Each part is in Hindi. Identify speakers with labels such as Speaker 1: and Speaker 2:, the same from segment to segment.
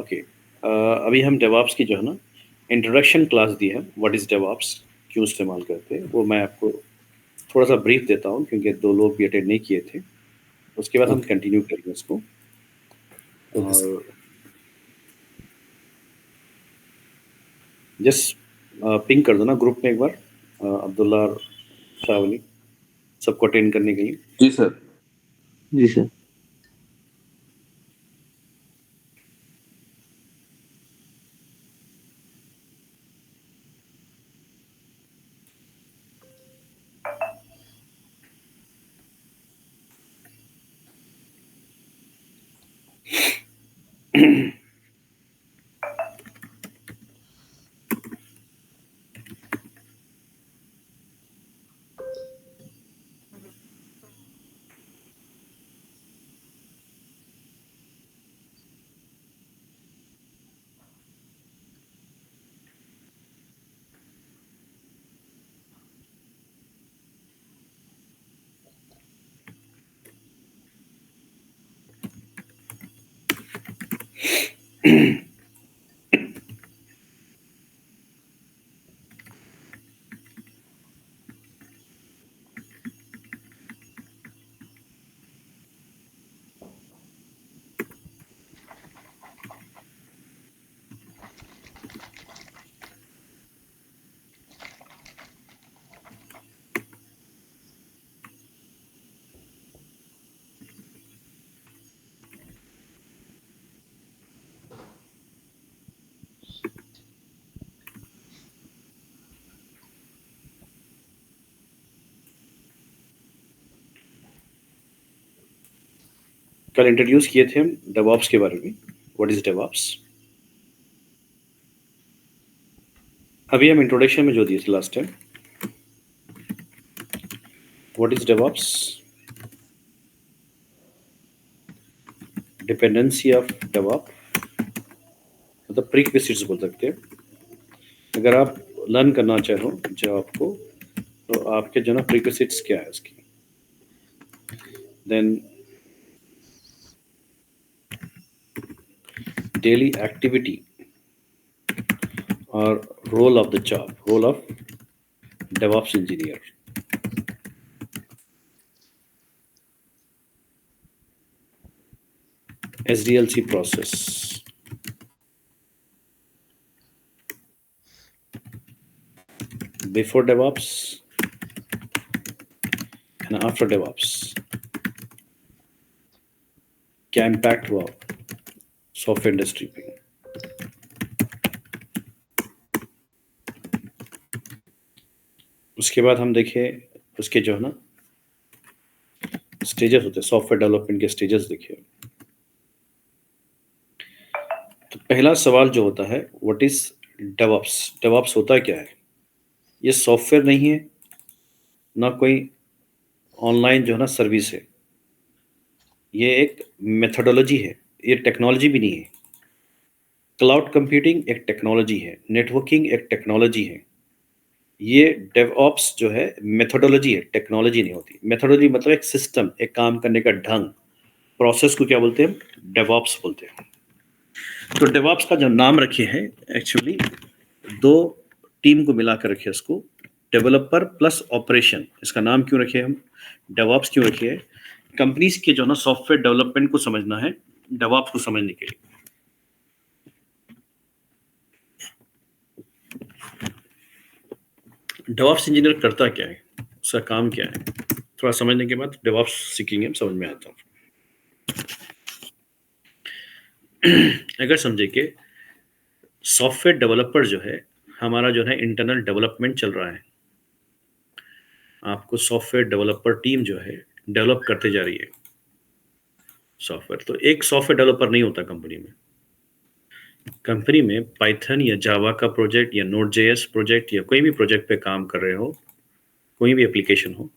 Speaker 1: ओके, अभी हम डेवऑप्स की जो है ना इंट्रोडक्शन क्लास दी है, व्हाट इज़ डेवऑप्स, क्यों इस्तेमाल करते हैं, वो मैं आपको थोड़ा-सा ब्रीफ देता हूँ क्योंकि 2 लोग भी अटेंड नहीं किए थे। उसके बाद हम
Speaker 2: ओके
Speaker 1: कंटिन्यू करेंगे इसको।
Speaker 2: Okay sir.
Speaker 1: और जस्ट पिंग कर दो ना ग्रुप में एक बार, अब्दुल्ला और शावली, सबको अटेंड करने के लिए।
Speaker 2: जी सर।
Speaker 3: जी सर।
Speaker 1: कल इंट्रोड्यूस किए थे हम डेवऑप्स के बारे में, व्हाट इज़ डेवऑप्स। अभी हम इंट्रोडक्शन में जो दिए थे last time, what is DevOps, dependency of DevOp, मतलब प्रीक्विजिट्स बोल सकते हैं। अगर आप लर्न करना चाहो डेवऑप को, तो आपके जो ना प्रीक्विजिट्स क्या है उसकी, देन डेली एक्टिविटी और role of the job, role of DevOps engineer. SDLC process. Before DevOps and after DevOps. क्या इम्पैक्ट हुआ सॉफ्टवेयर इंडस्ट्री पे। उसके बाद हम देखें उसके जो है ना स्टेजेस होते हैं, सॉफ्टवेयर डेवलपमेंट के स्टेजेस देखे। तो पहला सवाल जो होता है, व्हाट इज डेवऑप्स, डेवऑप्स होता क्या है। ये सॉफ्टवेयर नहीं है, ना कोई ऑनलाइन जो है ना सर्विस है, ये एक मेथोडोलॉजी है, ये टेक्नोलॉजी भी नहीं है। क्लाउड कंप्यूटिंग एक टेक्नोलॉजी है, नेटवर्किंग एक टेक्नोलॉजी है। ये डेवऑप्स जो है मेथोडोलॉजी है, टेक्नोलॉजी नहीं होती। मेथोडोलॉजी मतलब एक सिस्टम, एक काम करने का ढंग, प्रोसेस को क्या बोलते हैं, डेवऑप्स बोलते हैं। तो डेवऑप्स का जो नाम रखे हैं, एक्चुअली दो टीम को मिलाकर रखे इसको, डेवलपर प्लस ऑपरेशन। इसका नाम क्यों रखे हम, डेवऑप्स क्यों रखे हैं, कंपनीज के जो ना सॉफ्टवेयर डेवलपमेंट को समझना है, डेवऑप्स को समझने के लिए। डेवऑप्स इंजीनियर करता क्या है, उसका काम क्या है, थोड़ा समझने के बाद डेवऑप्स सीखेंगे, हम समझ में आता है। अगर समझे कि सॉफ्टवेयर डेवलपर जो है, हमारा जो है इंटरनल डेवलपमेंट चल रहा है, आपको सॉफ्टवेयर डेवलपर टीम जो है डेवलप करते जा रही है सॉफ्टवेयर। तो एक सॉफ्टवेयर डेवलपर नहीं होता कंपनी में। कंपनी में पाइथन या जावा का प्रोजेक्ट या नोड जेएस प्रोजेक्ट या कोई भी प्रोजेक्ट पे काम कर रहे हो, कोई भी एप्लीकेशन हो,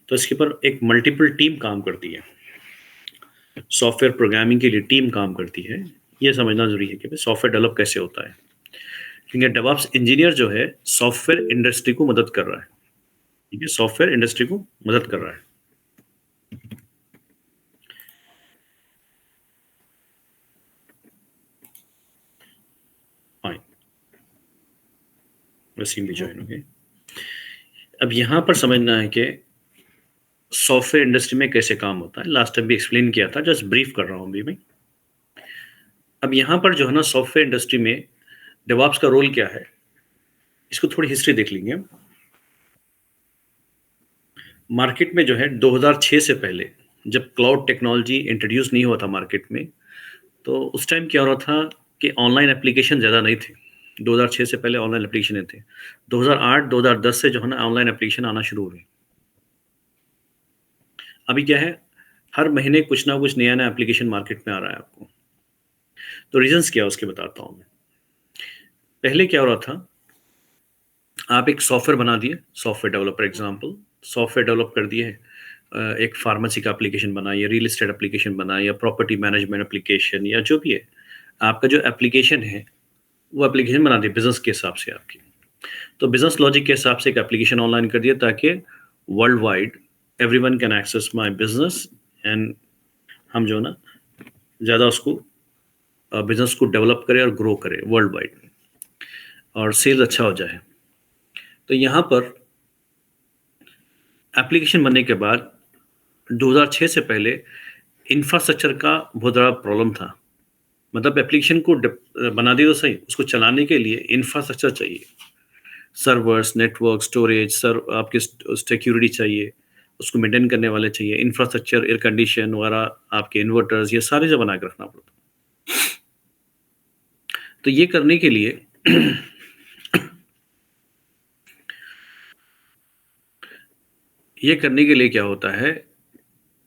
Speaker 1: तो इसके पर एक मल्टीपल टीम काम करती है। सॉफ्टवेयर प्रोग्रामिंग के लिए टीम काम करती है। ये समझना जरूरी है कि सॉफ्टवेयर डेवलप कैसे होता है, क्योंकि डेवऑप्स इंजीनियर जो है सॉफ्टवेयर इंडस्ट्री को मदद कर रहा है। ठीक है, सॉफ्टवेयर इंडस्ट्री को मदद कर रहा है। वसीम भी ज्वाइन हो गए। अब यहाँ पर समझना है कि सॉफ्टवेयर इंडस्ट्री में कैसे काम होता है। लास्ट टाइम भी एक्सप्लेन किया था, जस्ट ब्रीफ कर रहा हूँ अभी मैं। अब यहाँ पर जो है ना सॉफ्टवेयर इंडस्ट्री में डेवऑप्स का रोल क्या है, इसको थोड़ी हिस्ट्री देख लेंगे हम। मार्केट में जो है 2006 से पहले जब क्लाउड टेक्नोलॉजी इंट्रोड्यूस नहीं हुआ था मार्केट में, तो उस टाइम क्या हो रहा था कि ऑनलाइन एप्लीकेशन ज़्यादा नहीं थे। 2006 से पहले ऑनलाइन एप्लीकेशन नहीं थे। 2008-2010 से जो है ना ऑनलाइन एप्लीकेशन आना शुरू हो गई। अभी क्या है, हर महीने कुछ ना कुछ नया नया एप्लीकेशन मार्केट में आ रहा है आपको। तो रीजंस क्या है उसके बताता हूँ मैं। पहले क्या हो रहा था, आप एक सॉफ्टवेयर बना दिए, software developer example, software develop कर दिए, एक फार्मेसी का एप्लीकेशन बनाइए, रियल एस्टेट एप्लीकेशन बनाइए, या प्रॉपर्टी मैनेजमेंट एप्लीकेशन, या जो भी है आपका जो एप्लीकेशन है वो एप्लीकेशन बना दिए बिजनेस के हिसाब से आपकी। तो बिजनेस लॉजिक के हिसाब से एक एप्लीकेशन ऑनलाइन कर दिया ताकि world wide everyone can access my business, and हम जो ना ज़्यादा उसको बिजनेस को डेवलप करें और ग्रो करें वर्ल्ड वाइड, और सेल्स अच्छा हो जाए। तो यहाँ पर एप्लीकेशन बनने के बाद 2006 से पहले इंफ्रास्ट्रक्चर का बहुत बड़ा प्रॉब्लम था। मतलब एप्लीकेशन को बना दी तो सही, उसको चलाने के लिए इंफ्रास्ट्रक्चर चाहिए, सर्वर्स, नेटवर्क, स्टोरेज, आपके सिक्योरिटी चाहिए, उसको मेंटेन करने वाले चाहिए, इंफ्रास्ट्रक्चर, एयर कंडीशन वगैरह, आपके इन्वर्टर्स, ये सारे जो बना के रखना पड़ता। तो ये करने के लिए ये करने के लिए क्या होता है,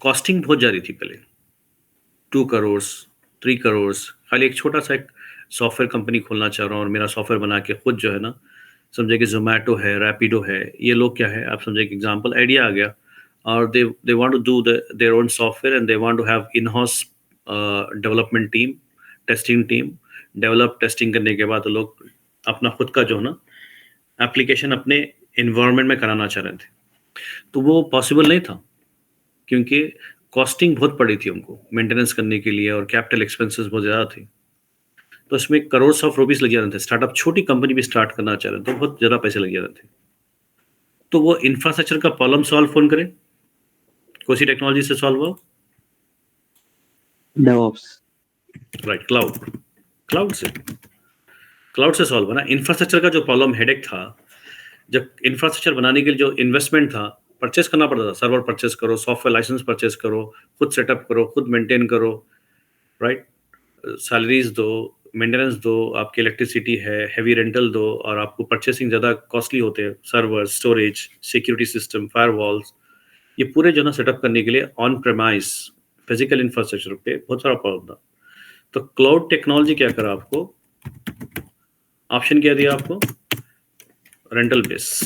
Speaker 1: कॉस्टिंग बहुत ज़्यादा थी पहले, 2 करोड़ 3 करोड़। खाली एक छोटा सा एक सॉफ्टवेयर कंपनी खोलना चाह रहा हूँ और मेरा सॉफ्टवेयर बना के खुद जो है ना, समझे कि जोमेटो है, रैपिडो है, ये लोग क्या है, आप समझे कि एग्जांपल आइडिया आ गया, और they want to do their own software, and they want to have in house development team, testing team, develop testing करने के बाद लोग अपना खुद का जो है ना एप्लीकेशन अपने इन्वायरमेंट में कराना चाह रहे थे। तो वो पॉसिबल नहीं था क्योंकि कॉस्टिंग बहुत पड़ी थी उनको मेंटेनेंस करने के लिए, और कैपिटल एक्सपेंसेस बहुत ज़्यादा थे। तो इसमें करोड़ ऑफ रुपीस लग जाते थे। स्टार्टअप, छोटी कंपनी भी स्टार्ट करना चाह रहे थे तो बहुत ज़्यादा पैसे लग जाते थे। तो वो इंफ्रास्ट्रक्चर का प्रॉब्लम सॉल्व कौन करे, कौन सी टेक्नोलॉजी से सॉल्व हुआ?
Speaker 3: डेवऑप्स।
Speaker 1: राइट, क्लाउड से सॉल्व हुआ ना। इंफ्रास्ट्रक्चर का जो प्रॉब्लम हेडेक था, जब इंफ्रास्ट्रक्चर बनाने के लिए जो इन्वेस्टमेंट था, परचेस करना पड़ता था, सर्वर परचेस करो, सॉफ्टवेयर लाइसेंस परचेस करो, खुद सेटअप करो, खुद मेंटेन करो, राइट, सैलरीज दो, मेंटेनेंस दो, आपकी इलेक्ट्रिसिटी है, हैवी रेंटल दो, और आपको परचेसिंग ज़्यादा कॉस्टली होते हैं, server, storage, security system, firewalls, ये पूरे जो ना सेटअप करने के लिए ऑन प्रेमाइस फिजिकल इंफ्रास्ट्रक्चर पे बहुत सारा प्रॉब्लम था। तो क्लाउड टेक्नोलॉजी क्या करा आपको, ऑप्शन क्या दिया आपको, rental base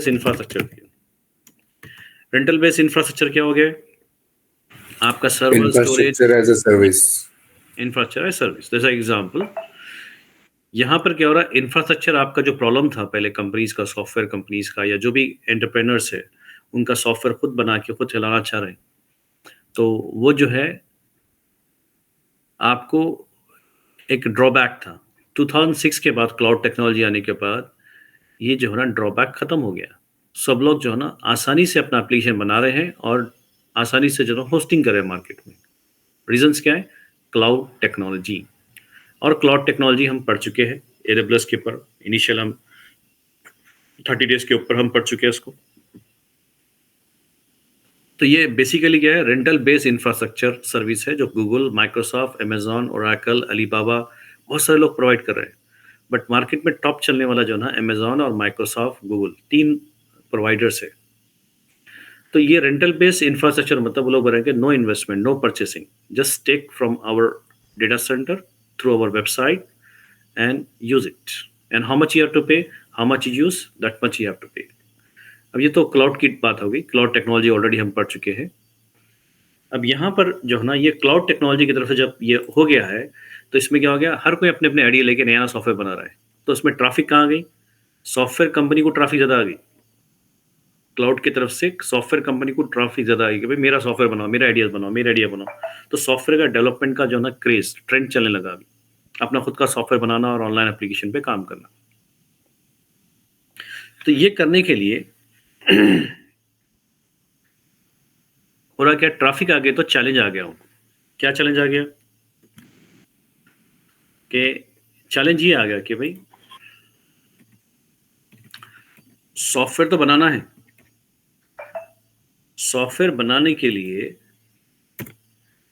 Speaker 1: infrastructure. Rental base infrastructure क्या हो गया, आपका server, storage,
Speaker 2: infrastructure as a service,
Speaker 1: infrastructure as service. जैसा एग्जांपल यहाँ पर क्या हो रहा है, इंफ्रास्ट्रक्चर आपका जो प्रॉब्लम था पहले कंपनीज का, सॉफ्टवेयर कंपनीज का, या जो भी एंटरप्रेन्योर्स है उनका सॉफ्टवेयर खुद बना के खुद चलाना चाह रहे हैं, तो वो जो है आपको एक ड्रॉबैक था। 2006 के बाद क्लाउड टेक्नोलॉजी आने के बाद ये जो है ना ड्रॉबैक खत्म हो गया। सब लोग जो है ना आसानी से अपना एप्लीकेशन बना रहे हैं और आसानी से जो है होस्टिंग कर रहे हैं मार्केट में। रीजंस क्या है, क्लाउड टेक्नोलॉजी। और क्लाउड टेक्नोलॉजी हम पढ़ चुके हैं AWS के ऊपर, इनिशियल हम 30 डेज के ऊपर हम पढ़ चुके हैं इसको। तो ये बेसिकली क्या है, रेंटल बेस्ड इंफ्रास्ट्रक्चर सर्विस है जो Google, Microsoft, Amazon, Oracle, Alibaba, बहुत सारे लोग प्रोवाइड कर रहे हैं। बट मार्केट में टॉप चलने वाला जो है ना अमेजॉन और माइक्रोसॉफ्ट, गूगल, 3 प्रोवाइडर्स है। तो ये रेंटल बेस्ड इंफ्रास्ट्रक्चर मतलब वो लोग बोलेंगे no investment, no purchasing, just take from our data centre through our website and use it, and how much you have to pay, how much you use that much you have to pay. अब ये तो क्लाउड की बात होगी, क्लाउड टेक्नोलॉजी ऑलरेडी हम पढ़ चुके हैं। अब यहाँ पर जो है ना ये क्लाउड टेक्नोलॉजी की तरफ से जब ये हो गया है, तो इसमें क्या हो गया, हर कोई अपने अपने आइडिया लेके नया सॉफ्टवेयर बना रहा है। तो इसमें ट्रैफिक कहाँ गई, सॉफ्टवेयर कंपनी को ट्रैफिक ज़्यादा आ गई। क्लाउड की तरफ से सॉफ्टवेयर कंपनी को ट्रैफिक ज़्यादा आई कि भाई मेरा सॉफ्टवेयर बनाओ, मेरा आइडिया बनाओ, मेरा आइडिया बनाओ। तो सॉफ्टवेयर का डेवलपमेंट का जो है ना क्रेज, ट्रेंड चलने लगा अभी। अपना खुद का सॉफ्टवेयर बनाना और ऑनलाइन एप्लीकेशन पे काम करना। तो ये करने के लिए हो रहा क्या, ट्रैफिक आ गई तो चैलेंज आ गया उनको। क्या चैलेंज आ गया कि चैलेंज ये आ गया कि भाई सॉफ्टवेयर तो बनाना है, सॉफ्टवेयर बनाने के लिए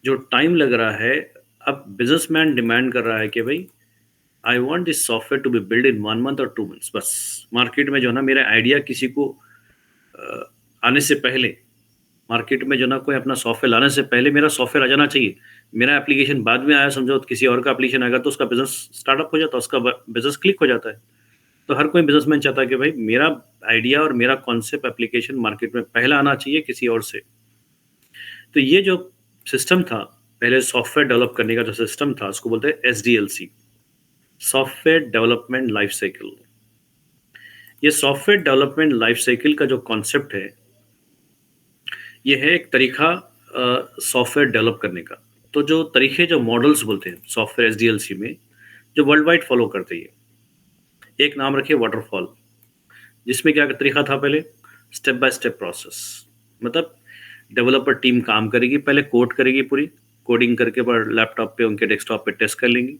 Speaker 1: जो टाइम लग रहा है, अब बिजनेसमैन डिमांड कर रहा है कि भाई I want this software to be build in 1 month और 2 मंथ्स। बस मार्केट में जो है ना, मेरा आइडिया किसी को आने से पहले, मार्केट में जो ना कोई अपना सॉफ्टवेयर लाने से पहले मेरा सॉफ्टवेयर आ जाना चाहिए। मेरा एप्लीकेशन बाद में आया समझो, तो किसी और का एप्लीकेशन आएगा तो उसका बिजनेस स्टार्टअप हो जाता है, उसका बिजनेस क्लिक हो जाता है। तो हर कोई बिजनेसमैन चाहता है कि भाई मेरा आइडिया और मेरा कॉन्सेप्ट एप्लीकेशन मार्केट में पहला आना चाहिए किसी और से। तो ये जो सिस्टम था, पहले सॉफ्टवेयर डेवलप करने का जो सिस्टम था, उसको बोलते हैं SDLC, software development life cycle. ये सॉफ्टवेयर डेवलपमेंट लाइफ साइकिल का जो कॉन्सेप्ट है, ये है एक तरीका सॉफ्टवेयर डेवलप करने का। तो जो तरीके, जो मॉडल्स बोलते हैं सॉफ्टवेयर SDLC में, जो वर्ल्ड वाइड फॉलो करते हैं, एक नाम रखिए वाटरफॉल, जिसमें क्या तरीका था, पहले स्टेप बाय स्टेप प्रोसेस। मतलब डेवलपर टीम काम करेगी, पहले कोड करेगी, पूरी कोडिंग करके पर लैपटॉप पे, उनके डेस्कटॉप पे टेस्ट कर लेंगी।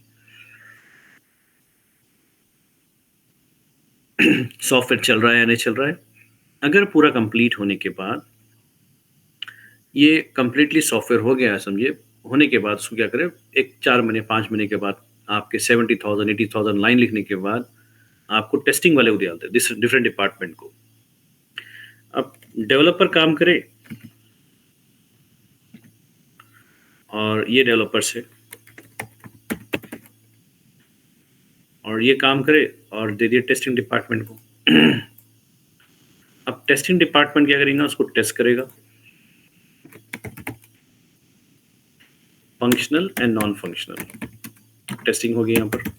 Speaker 1: सॉफ्टवेयर चल रहा है या नहीं चल रहा है। अगर पूरा कंप्लीट होने के बाद, ये कंप्लीटली सॉफ्टवेयर हो गया है समझिए, होने के बाद उसको क्या करें, एक 4 महीने 5 महीने के बाद आपके 70,000 80,000 लाइन लिखने के बाद आपको टेस्टिंग वाले को दिया जाता है, डिफरेंट डिपार्टमेंट को। अब डेवलपर काम करे और ये डेवलपर्स है, और ये काम करे और दे दिए टेस्टिंग डिपार्टमेंट को। अब टेस्टिंग डिपार्टमेंट क्या करेगा, उसको टेस्ट करेगा, functional and non functional testing होगी यहाँ पर।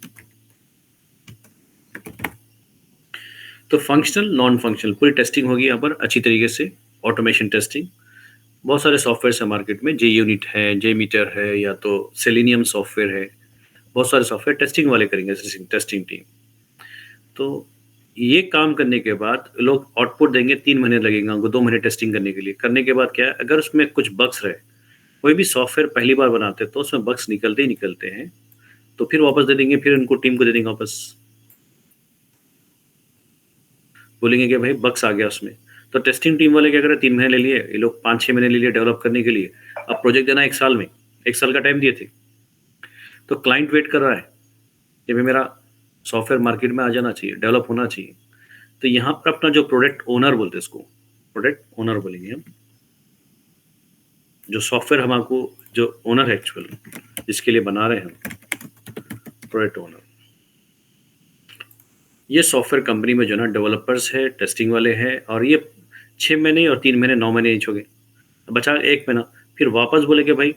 Speaker 1: तो फंक्शनल नॉन फंक्शनल पूरी टेस्टिंग होगी यहाँ पर अच्छी तरीके से, ऑटोमेशन टेस्टिंग। बहुत सारे सॉफ्टवेयर है मार्केट में, JUnit है, JMeter है, या तो सेलेनियम सॉफ्टवेयर है। बहुत सारे सॉफ्टवेयर टेस्टिंग वाले करेंगे, टेस्टिंग टीम। तो ये काम करने के बाद लोग आउटपुट देंगे, 3 महीने लगेंगे उनको, 2 महीने टेस्टिंग करने के लिए। करने के बाद क्या है, अगर उसमें कुछ बग्स रहे, कोई भी सॉफ्टवेयर पहली बार बनाते तो उसमें बग्स निकलते ही निकलते हैं, तो फिर वापस दे देंगे, फिर उनको टीम को दे देंगे वापस, बोलेंगे कि भाई बग्स आ गया उसमें। तो टेस्टिंग टीम वाले क्या करें, 3 महीने ले लिए, ये लोग 5-6 महीने ले लिए डेवलप करने के लिए। अब प्रोजेक्ट देना 1 साल में, 1 साल का टाइम दिए थे। तो क्लाइंट वेट कर रहा है कि भाई मेरा सॉफ्टवेयर मार्केट में आ जाना चाहिए, डेवलप होना चाहिए। तो यहाँ पर अपना जो प्रोडक्ट ओनर बोलते हैं, इसको प्रोडक्ट ओनर बोलेंगे हम, जो सॉफ्टवेयर हमको, जो ओनर है एक्चुअल जिसके लिए बना रहे हैं हम, प्रोडक्ट ओनर। ये सॉफ्टवेयर कंपनी में जो ना डेवलपर्स है, टेस्टिंग वाले हैं, और ये 6 महीने और 3 महीने 9 महीने ईच हो गए, बचा 1 महीना। फिर वापस बोले कि भाई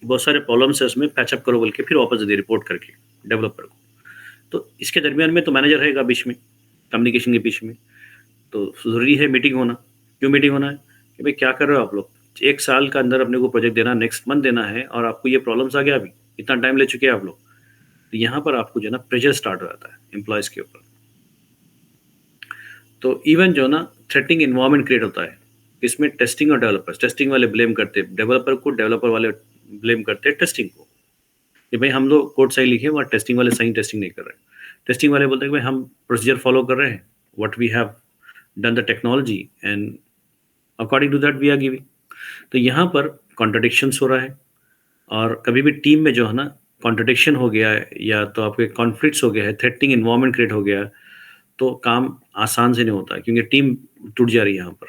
Speaker 1: बहुत सारे प्रॉब्लम्स है उसमें, पैचअप करो बोल के, फिर वापस दे दिए रिपोर्ट करके डेवलपर को। तो इसके दरमियान में तो मैनेजर रहेगा बीच में, कम्युनिकेशन के बीच में। तो ज़रूरी है मीटिंग होना। क्यों मीटिंग होना है कि भाई क्या कर रहे हो आप लोग, 1 साल का अंदर अपने को प्रोजेक्ट देना, नेक्स्ट मंथ देना है, और आपको ये प्रॉब्लम्स आ गया, अभी इतना टाइम ले चुके हैं आप लोग। तो यहाँ पर आपको जो है ना प्रेशर स्टार्ट हो जाता है एम्प्लॉयज़ के ऊपर। तो इवन जो ना थ्रेटनिंग इन्वायरमेंट क्रिएट होता है, इसमें टेस्टिंग और डेवलपर्स, टेस्टिंग वाले ब्लेम करते हैं डेवलपर को, डेवलपर वाले ब्लेम करते हैं टेस्टिंग को कि भाई हम लोग कोड सही लिखे, और टेस्टिंग वाले सही टेस्टिंग नहीं कर रहे हैं। टेस्टिंग वाले बोलते हैं कि भाई हम प्रोसीजर फॉलो कर रहे हैं, what we have done the technology and according to that we are giving. तो यहाँ पर कॉन्ट्रडिक्शंस हो रहा है, और कभी भी टीम में जो है ना कॉन्ट्रडिक्शन हो गया है, या तो आपके कॉन्फ्लिक्ट्स हो गया है, थ्रेटनिंग इन्वायरमेंट क्रिएट हो गया है, तो काम आसान से नहीं होता है, क्योंकि टीम टूट जा रही है यहाँ पर।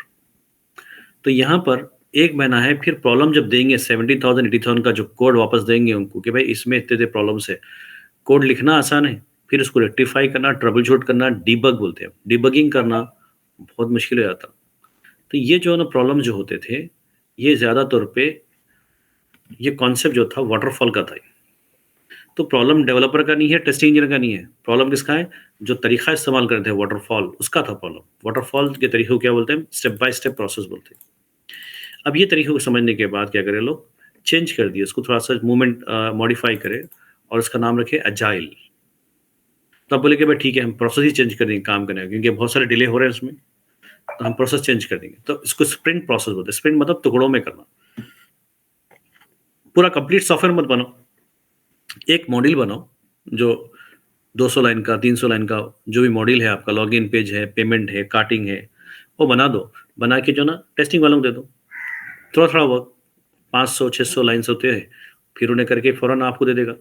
Speaker 1: तो यहाँ पर 1 महीना है, फिर प्रॉब्लम जब देंगे 70,000 80,000 का जो कोड वापस देंगे उनको कि भाई इसमें इतने प्रॉब्लम्स है। कोड लिखना आसान है, फिर उसको रेक्टिफाई करना, ट्रबल शूट करना, डीबग बोलते हैं, डीबगिंग करना बहुत मुश्किल हो जाता। तो ये जो ना प्रॉब्लम जो होते थे, ये ज़्यादा तौर पे ये कॉन्सेप्ट जो था वाटरफॉल का था। तो प्रॉब्लम डेवलपर का नहीं है, टेस्टिंग इंजीनियर का नहीं है, प्रॉब्लम किसका है, जो तरीका इस्तेमाल करते हैं वाटरफॉल, उसका था प्रॉब्लम। वाटरफॉल के तरीके को क्या बोलते हैं, स्टेप बाय स्टेप प्रोसेस बोलते हैं। अब ये तरीके को समझने के बाद क्या करें लोग, चेंज कर दिए उसको, थोड़ा सा मूवमेंट मॉडिफाई करें, और उसका नाम रखे अजाइल। तो आप बोले कि भाई ठीक है, हम प्रोसेस ही चेंज कर देंगे काम करने का, क्योंकि बहुत सारे डिले हो रहे हैं उसमें, तो हम प्रोसेस चेंज कर देंगे। तो इसको स्प्रिंट प्रोसेस बोलते हैं। स्प्रिंट मतलब टुकड़ों में करना। पूरा कंप्लीट सॉफ्टवेयर मत बनाओ, एक मॉड्यूल बनाओ जो 200 लाइन का, 300 लाइन का, जो भी मॉड्यूल है आपका, लॉगिन पेज है, पेमेंट है, कार्टिंग है, वो बना दो। बना के जो ना टेस्टिंग वालों को दे दो। थोड़ा-थोड़ा वर्क 500-600 लाइन्स होते हैं, फिर उन्हें करके फ़ौरन आपको दे देगा।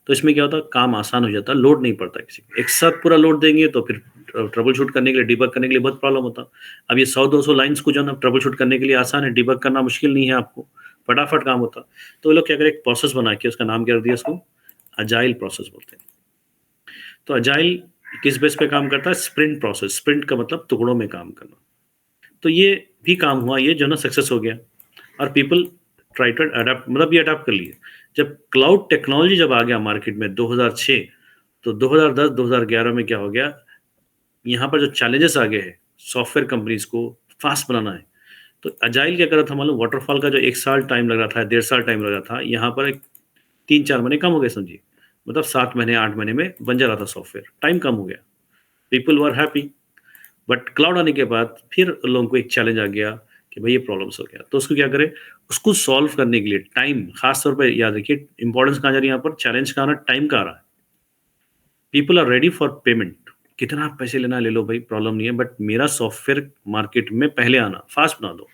Speaker 1: तो इसमें क्या होता है, काम आसान हो जाता है, लोड नहीं पड़ता किसी को। एक साथ पूरा लोड देंगे तो फिर ट्रबल शूट करने के लिए, डिबग करने के लिए बहुत प्रॉब्लम होता। अब ये 100-200 लाइन्स को जो है ना ट्रबल शूट करने के लिए आसान है, डिबग करना मुश्किल नहीं है आपको, फटाफट काम होता। तो वो लोग क्या करें, एक प्रोसेस बना के उसका नाम क्या रख दिया, उसको अजाइल प्रोसेस बोलते हैं। तो अजाइल किस बेस पे काम करता है? Sprint process. स्प्रिंट का मतलब टुकड़ों में काम करना। तो ये भी काम हुआ, ये जो ना सक्सेस हो गया, और पीपल ट्राई टू अडैप्ट, मतलब ये अडैप्ट कर लिए। जब क्लाउड टेक्नोलॉजी जब आ गया मार्केट में 2006, तो 2010-2011 में क्या हो गया, यहाँ पर जो चैलेंजेस आ गए हैं सॉफ्टवेयर कंपनीज को फास्ट बनाना है, तो अजाइल क्या कर रहा था मालूम? वाटरफॉल का जो 1 साल टाइम लग रहा था, 1.5 साल टाइम लग रहा था, यहाँ पर एक 3-4 महीने कम हो गए समझिए। मतलब 7 महीने 8 महीने में बन जा रहा था सॉफ्टवेयर, टाइम कम हो गया। People were happy. But cloud आने के बाद फिर लोगों को एक चैलेंज आ गया कि भाई ये प्रॉब्लम्स हो गया, तो उसको क्या करें? उसको सॉल्व करने के लिए टाइम, खास तौर पे याद रखिए, इंपॉर्टेंस कहाँ जा रही है यहाँ पर, चैलेंज कहाँ आ रहा है, टाइम का आ रहा है। People are ready for payment. कितना आप पैसे लेना ले लो भाई, प्रॉब्लम नहीं है, बट मेरा सॉफ्टवेयर मार्केट में पहले आना, फास्ट बना दो।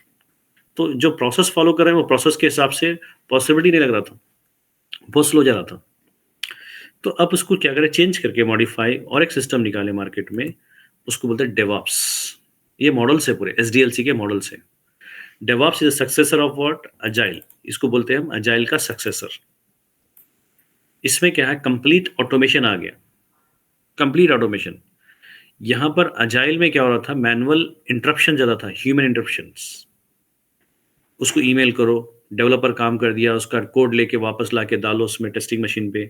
Speaker 1: तो जो प्रोसेस फॉलो कर रहे हैं वो प्रोसेस के हिसाब से पॉसिबिलिटी नहीं लग रहा था, बहुत स्लो जा रहा था। तो अब उसको क्या करें, चेंज करके मॉडिफाई और एक सिस्टम निकाले मार्केट में, उसको बोलते हैं डेवऑप्स। ये मॉडल्स है पूरे, एसडीएलसी के मॉडल्स है। DevOps is successor of what? Agile. इसको बोलते हैं हम अजाइल का सक्सेसर। इसमें क्या है, कंप्लीट ऑटोमेशन आ गया, कंप्लीट ऑटोमेशन। यहां पर अजाइल में क्या हो रहा था, मैनुअल इंटरप्शन ज्यादा था, ह्यूमन इंटरप्शंस। उसको ईमेल करो, डेवलपर काम कर दिया, उसका कोड लेके वापस लाके डालो उसमें टेस्टिंग मशीन पे।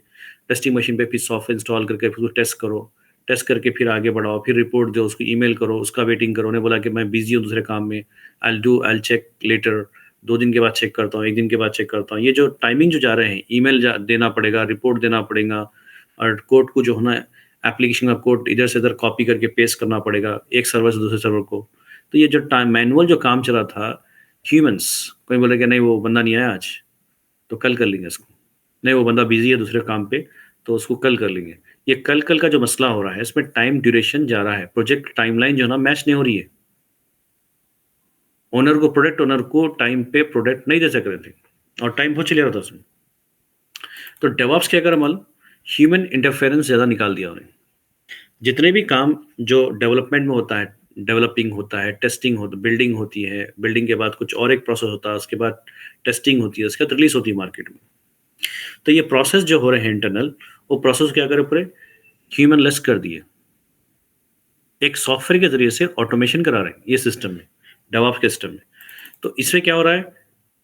Speaker 1: टेस्टिंग मशीन पे फिर सॉफ्टवेयर इंस्टॉल करके फिर उसको टेस्ट करो, टेस्ट करके फिर आगे बढ़ाओ, फिर रिपोर्ट दो, उसको ईमेल करो, उसका वेटिंग करो। उन्हें बोला कि मैं बिजी हूँ दूसरे काम में, आई चेक लेटर, 2 दिन के बाद चेक करता हूँ, 1 दिन के बाद चेक करता हूँ। ये जो टाइमिंग जो जा रहे हैं, ईमेल देना पड़ेगा, रिपोर्ट देना पड़ेगा, और कोड को जो होना है, एप्लीकेशन का कोड इधर से इधर कॉपी करके पेस्ट करना पड़ेगा एक सर्वर से दूसरे सर्वर को। तो ये जो टाइम मैनुअल जो काम चला था, ह्यूमंस, कोई बोले कि नहीं वो बंदा नहीं आया आज, तो कल कर लेंगे इसको। नहीं वो बंदा बिजी है दूसरे काम पे, तो उसको कल कर लेंगे। ये कल कल का जो मसला हो रहा है, इसमें टाइम ड्यूरेशन जा रहा है, प्रोजेक्ट टाइमलाइन जो है ना मैच नहीं हो रही है। ओनर को, प्रोडक्ट ओनर को टाइम पे प्रोडक्ट नहीं दे सक रहे थे, और टाइम बहुत चले रहा था उसमें। तो डेवऑप्स क्या करा मालूम? ह्यूमन इंटरफेरेंस ज़्यादा निकाल दिया उन्हें। जितने भी काम जो डेवलपमेंट में होता है, डेवलपिंग होता है, टेस्टिंग होता, बिल्डिंग होती है, बिल्डिंग के बाद कुछ और एक प्रोसेस होता है, उसके बाद टेस्टिंग होती है, उसके बाद रिलीज होती है मार्केट में। तो ये प्रोसेस जो हो रहे हैं इंटरनल, वो प्रोसेस क्या करे, पूरे ह्यूमन लेस कर दिए, एक सॉफ्टवेयर के जरिए से ऑटोमेशन करा रहे हैं ये सिस्टम में, डेवऑप्स के सिस्टम में। तो इसमें क्या हो रहा है,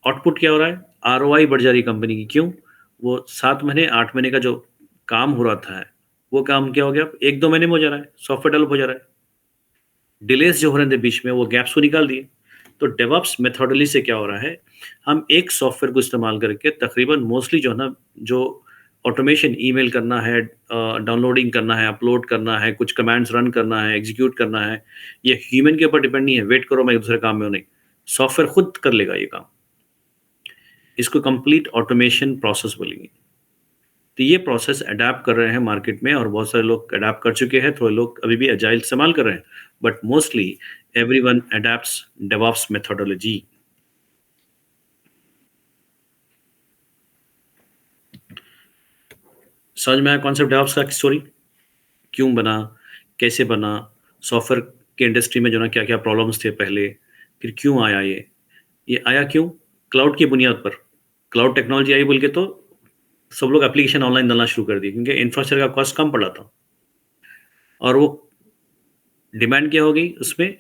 Speaker 1: आउटपुट क्या हो रहा है, आरओआई बढ़ जा रही है कंपनी की। क्यों? वो 7 महीने 8 महीने का जो काम हो रहा था, वो काम क्या हो गया, 1-2 महीने में हो जा रहा है, सॉफ्टवेयर डेवलप हो जा रहा है। डिलेस जो हो रहे थे बीच में, वो गैप्स को निकाल दिए। तो डेवऑप्स मेथोडोलॉजी से क्या हो रहा है, हम एक सॉफ्टवेयर को इस्तेमाल करके तकरीबन मोस्टली जो है ना, जो ऑटोमेशन, ईमेल करना है, डाउनलोडिंग करना है, अपलोड करना है, कुछ कमांड्स रन करना है, एग्जीक्यूट करना है, ये ह्यूमन के ऊपर डिपेंड नहीं है, वेट करो मैं दूसरे काम में हूं, नहीं, सॉफ्टवेयर खुद कर लेगा ये काम। इसको कंप्लीट ऑटोमेशन प्रोसेस बोलेंगे। तो ये प्रोसेस अडैप्ट कर रहे हैं मार्केट में, और बहुत सारे लोग अडैप्ट कर चुके हैं, थोड़े लोग अभी भी अजाइल इस्तेमाल कर रहे हैं, but mostly everyone adapts DevOps methodology. समझ में आया कॉन्सेप्ट डेवऑप्स का, स्टोरी क्यों बना, कैसे बना, सॉफ्टवेयर के इंडस्ट्री में जो ना क्या क्या प्रॉब्लम्स थे पहले, फिर क्यों आया ये आया क्यों? क्लाउड की बुनियाद पर। क्लाउड टेक्नोलॉजी आई बोल के तो सब लोग एप्लीकेशन ऑनलाइन डालना शुरू कर दिए, क्योंकि इंफ्रास्ट्रक्चर का कॉस्ट कम पड़ा था, और वो डिमांड क्या हो गई उसमें,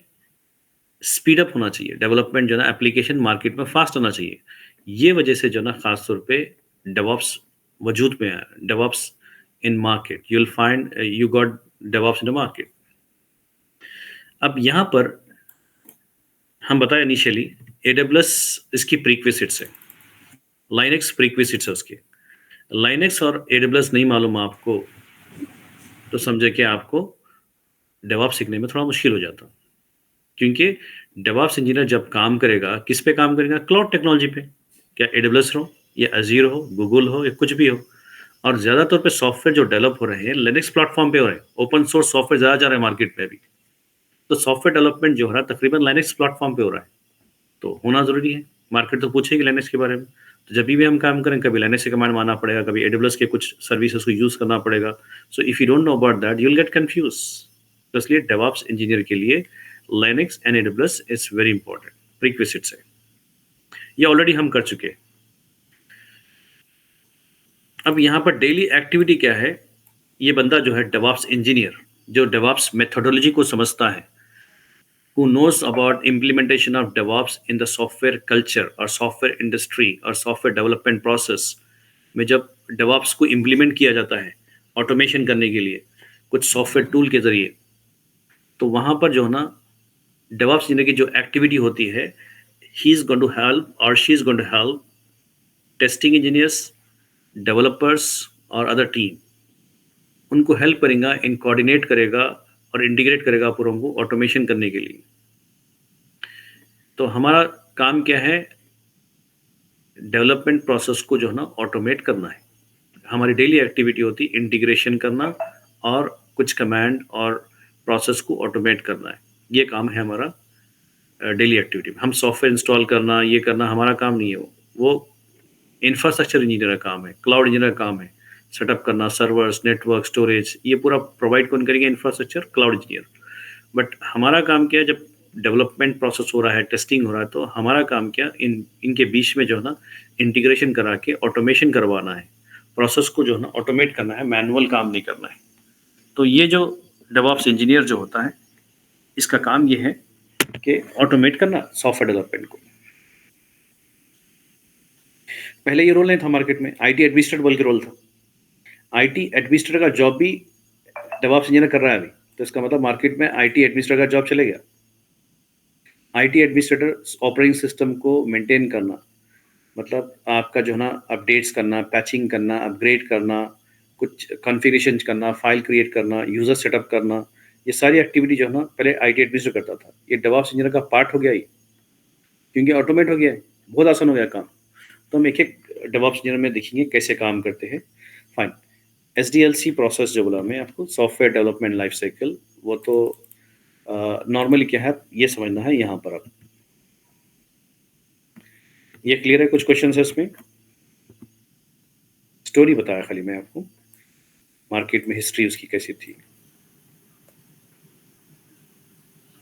Speaker 1: स्पीड अप होना चाहिए, डेवलपमेंट जो है ना एप्लीकेशन मार्केट में फास्ट होना चाहिए। ये वजह से जो ना खास तौर पे डेवऑप्स वजूद में आया। DevOps in market, you will find, you got DevOps in the market. अब यहाँ पर हम बताए इनिशियली, एडब्ल्यूएस इसकी प्रीक्विजिट्स है, लाइनक्स प्रीक्विजिट्स है उसके। लाइनेक्स और एडब्ल्यूएस नहीं मालूम आपको तो समझे कि आपको डेवऑप्स सीखने में थोड़ा मुश्किल हो जाता, क्योंकि डेवऑप्स इंजीनियर जब काम करेगा किस पे काम करेगा? क्लाउड टेक्नोलॉजी पे, क्या एडब्ल्यूएस हो या अजीर हो, गूगल हो या कुछ भी हो। और ज़्यादा तौर पे सॉफ्टवेयर जो डेवलप हो रहे हैं लिनक्स प्लेटफॉर्म पे हो रहे हैं, ओपन सोर्स सॉफ्टवेयर ज़्यादा जा रहे हैं मार्केट में अभी। तो सॉफ्टवेयर डेवलपमेंट जो हो रहा है तकरीबन लिनक्स प्लेटफॉर्म पे हो रहा है, तो होना ज़रूरी है। मार्केट तो पूछेगी लिनक्स के बारे में, तो जब भी हम काम करें कभी लिनक्स के कमांड मानना पड़ेगा, कभी एडब्ल्यूएस के कुछ सर्विसेज को यूज़ करना पड़ेगा। So if you don't know about that you will get confuse. तो इसलिए डेवऑप्स इंजीनियर के लिए Linux and AWS is very important, prerequisites है। ये ऑलरेडी हम कर चुके हैं। अब यहाँ पर डेली एक्टिविटी क्या है? ये बंदा जो है डेवऑप्स इंजीनियर, जो डेवऑप्स मेथोडोलॉजी को समझता है, who knows about implementation of DevOps in the software culture or software industry or software development process, में जब DevOps को implement किया जाता है ऑटोमेशन करने के लिए कुछ सॉफ्टवेयर टूल के जरिए, तो वहाँ पर जो है ना DevOps की जो एक्टिविटी होती है, he is going to help or she is going to help testing engineers, developers और अदर टीम, उनको हेल्प करेगा, इन कोऑर्डिनेट करेगा और इंटीग्रेट करेगा पूरा को ऑटोमेशन करने के लिए। तो हमारा काम क्या है? डेवलपमेंट प्रोसेस को जो है ना ऑटोमेट करना है। हमारी डेली एक्टिविटी होती है इंटीग्रेशन करना और कुछ कमांड और प्रोसेस को ऑटोमेट करना है। ये काम है हमारा डेली एक्टिविटी में। हम सॉफ्टवेयर इंस्टॉल करना, ये करना हमारा काम नहीं है। वो इंफ्रास्ट्रक्चर इंजीनियर का काम है, क्लाउड इंजीनियर का काम है। सेटअप करना सर्वर्स, नेटवर्क, स्टोरेज, ये पूरा प्रोवाइड कौन करेंगे? Infrastructure cloud engineer. बट हमारा काम क्या है? जब डेवलपमेंट प्रोसेस हो रहा है, टेस्टिंग हो रहा है, तो हमारा काम क्या इनके बीच में जो है ना इंटीग्रेशन करा के ऑटोमेशन करवाना है, प्रोसेस को जो है ना ऑटोमेट करना है, मैनुअल काम नहीं करना है। तो ये जो डेवऑप्स इंजीनियर जो होता है, इसका काम ये है कि ऑटोमेट करना सॉफ्टवेयर डेवलपमेंट को। पहले ये रोल नहीं था मार्केट में, आईटी एडमिनिस्ट्रेटर बोल के रोल था। आईटी एडमिनिस्ट्रेटर का जॉब भी डेवऑप्स इंजीनियर कर रहा है अभी, तो इसका मतलब मार्केट में आईटी एडमिनिस्ट्रेटर का जॉब चले गया। आईटी एडमिनिस्ट्रेटर ऑपरेटिंग सिस्टम को मेंटेन करना, मतलब आपका जो है ना अपडेट्स करना, पैचिंग करना, अपग्रेड करना, कुछ कॉन्फ़िगरेशन करना, फाइल क्रिएट करना, यूज़र सेटअप करना, ये सारी एक्टिविटी जो है ना पहले आईटी एडमिनिस्ट्रेटर करता था। ये डेवऑप्स इंजीनियर का पार्ट हो गया ही, क्योंकि ऑटोमेट हो गया है, बहुत आसान हो गया काम। तो हम एक-एक डेवऑप्स इंजीनियर में देखेंगे कैसे काम करते हैं। फाइन। एसडीएलसी प्रोसेस जो बोला मैं आपको, सॉफ्टवेयर डेवलपमेंट लाइफ साइकिल, वो तो नॉर्मली क्या है ये समझना है यहाँ पर। अब ये क्लियर है? कुछ क्वेश्चन है इसमें? स्टोरी बताया खाली मैं आपको, मार्केट में हिस्ट्री उसकी कैसी थी।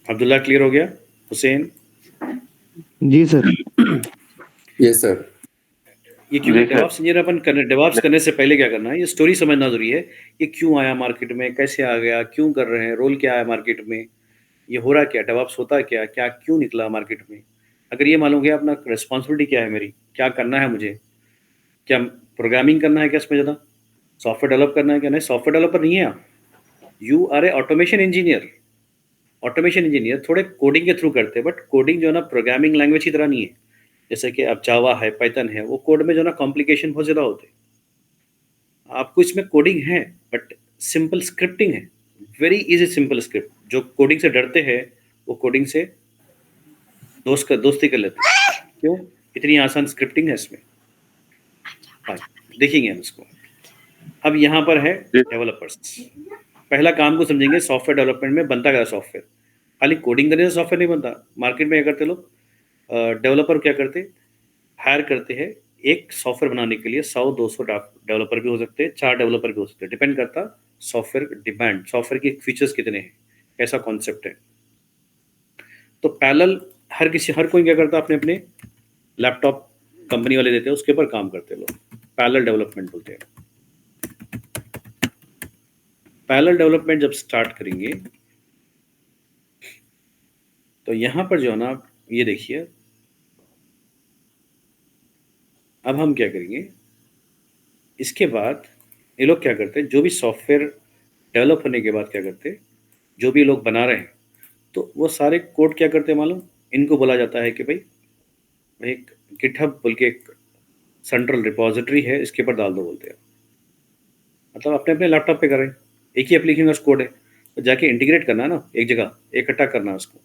Speaker 1: अब्दुल्ला क्लियर हो गया? हुसैन?
Speaker 3: जी सर।
Speaker 2: Yes sir.
Speaker 1: ये क्यों डेवऑप्स इंजीनियर अपन करने, डेवऑप्स करने से पहले क्या करना है, ये स्टोरी समझना जरूरी है। ये क्यों आया मार्केट में, कैसे आ गया, क्यों कर रहे हैं, रोल क्या है मार्केट में, ये हो रहा क्या, डेवऑप्स होता क्या, क्या क्यों निकला मार्केट में। अगर ये मालूम गया अपना रिस्पॉन्सिबिलिटी क्या है, मेरी क्या करना है, मुझे क्या प्रोग्रामिंग करना है, क्या इसमें ज़्यादा सॉफ्टवेयर डेवलप करना है क्या? नहीं, सॉफ्टवेयर डेवलपर नहीं है आप, you are a automation engineer. Automation engineer थोड़े कोडिंग के थ्रू करते हैं, बट कोडिंग जो है ना प्रोग्रामिंग लैंग्वेज की तरह नहीं है। जैसे कि अब जावा है, पाइथन है, वो कोड में जो है ना कॉम्प्लिकेशन बहुत ज़्यादा होते हैं। आपको इसमें कोडिंग है बट सिंपल स्क्रिप्टिंग है, वेरी इजी सिंपल स्क्रिप्ट। जो कोडिंग से डरते हैं वो कोडिंग से दोस्ती कर लेते हैं। क्यों? इतनी आसान स्क्रिप्टिंग है इसमें। हाँ, देखेंगे हम इसको। अब यहाँ पर है डेवलपर्स। पहला काम को समझेंगे, सॉफ्टवेयर डेवलपमेंट में बनता क्या सॉफ्टवेयर। खाली कोडिंग करने से सॉफ्टवेयर नहीं बनता। मार्केट में क्या करते लोग, डेवलपर क्या करते, हायर करते हैं एक सॉफ्टवेयर बनाने के लिए 100-200 डेवलपर भी हो सकते हैं, 4 डेवलपर भी हो सकते हैं, डिपेंड करता सॉफ्टवेयर डिमांड, सॉफ्टवेयर के फीचर्स कितने हैं, कैसा कॉन्सेप्ट है। तो पैरेलल हर कोई क्या करता है, अपने अपने लैपटॉप कंपनी वाले देते हैं, उसके ऊपर काम करते हैं लोग, पैरेलल डेवलपमेंट बोलते हैं। पैरेलल डेवलपमेंट जब स्टार्ट करेंगे तो यहाँ पर जो है ना, ये देखिए, अब हम क्या करेंगे, इसके बाद ये लोग क्या करते हैं, जो भी सॉफ्टवेयर डेवलप होने के बाद क्या करते हैं, जो भी लोग बना रहे हैं, तो वो सारे कोड क्या करते हैं मालूम, इनको बोला जाता है कि भाई एक गिटहब बोल के एक सेंट्रल रिपोजिटरी है, इसके ऊपर डाल दो बोलते हैं। मतलब अपने अपने लैपटॉप पे करें, एक ही एप्लीकेशन का कोड है, तो जाके इंटीग्रेट करना है ना, एक जगह इकट्ठा करना है उसको।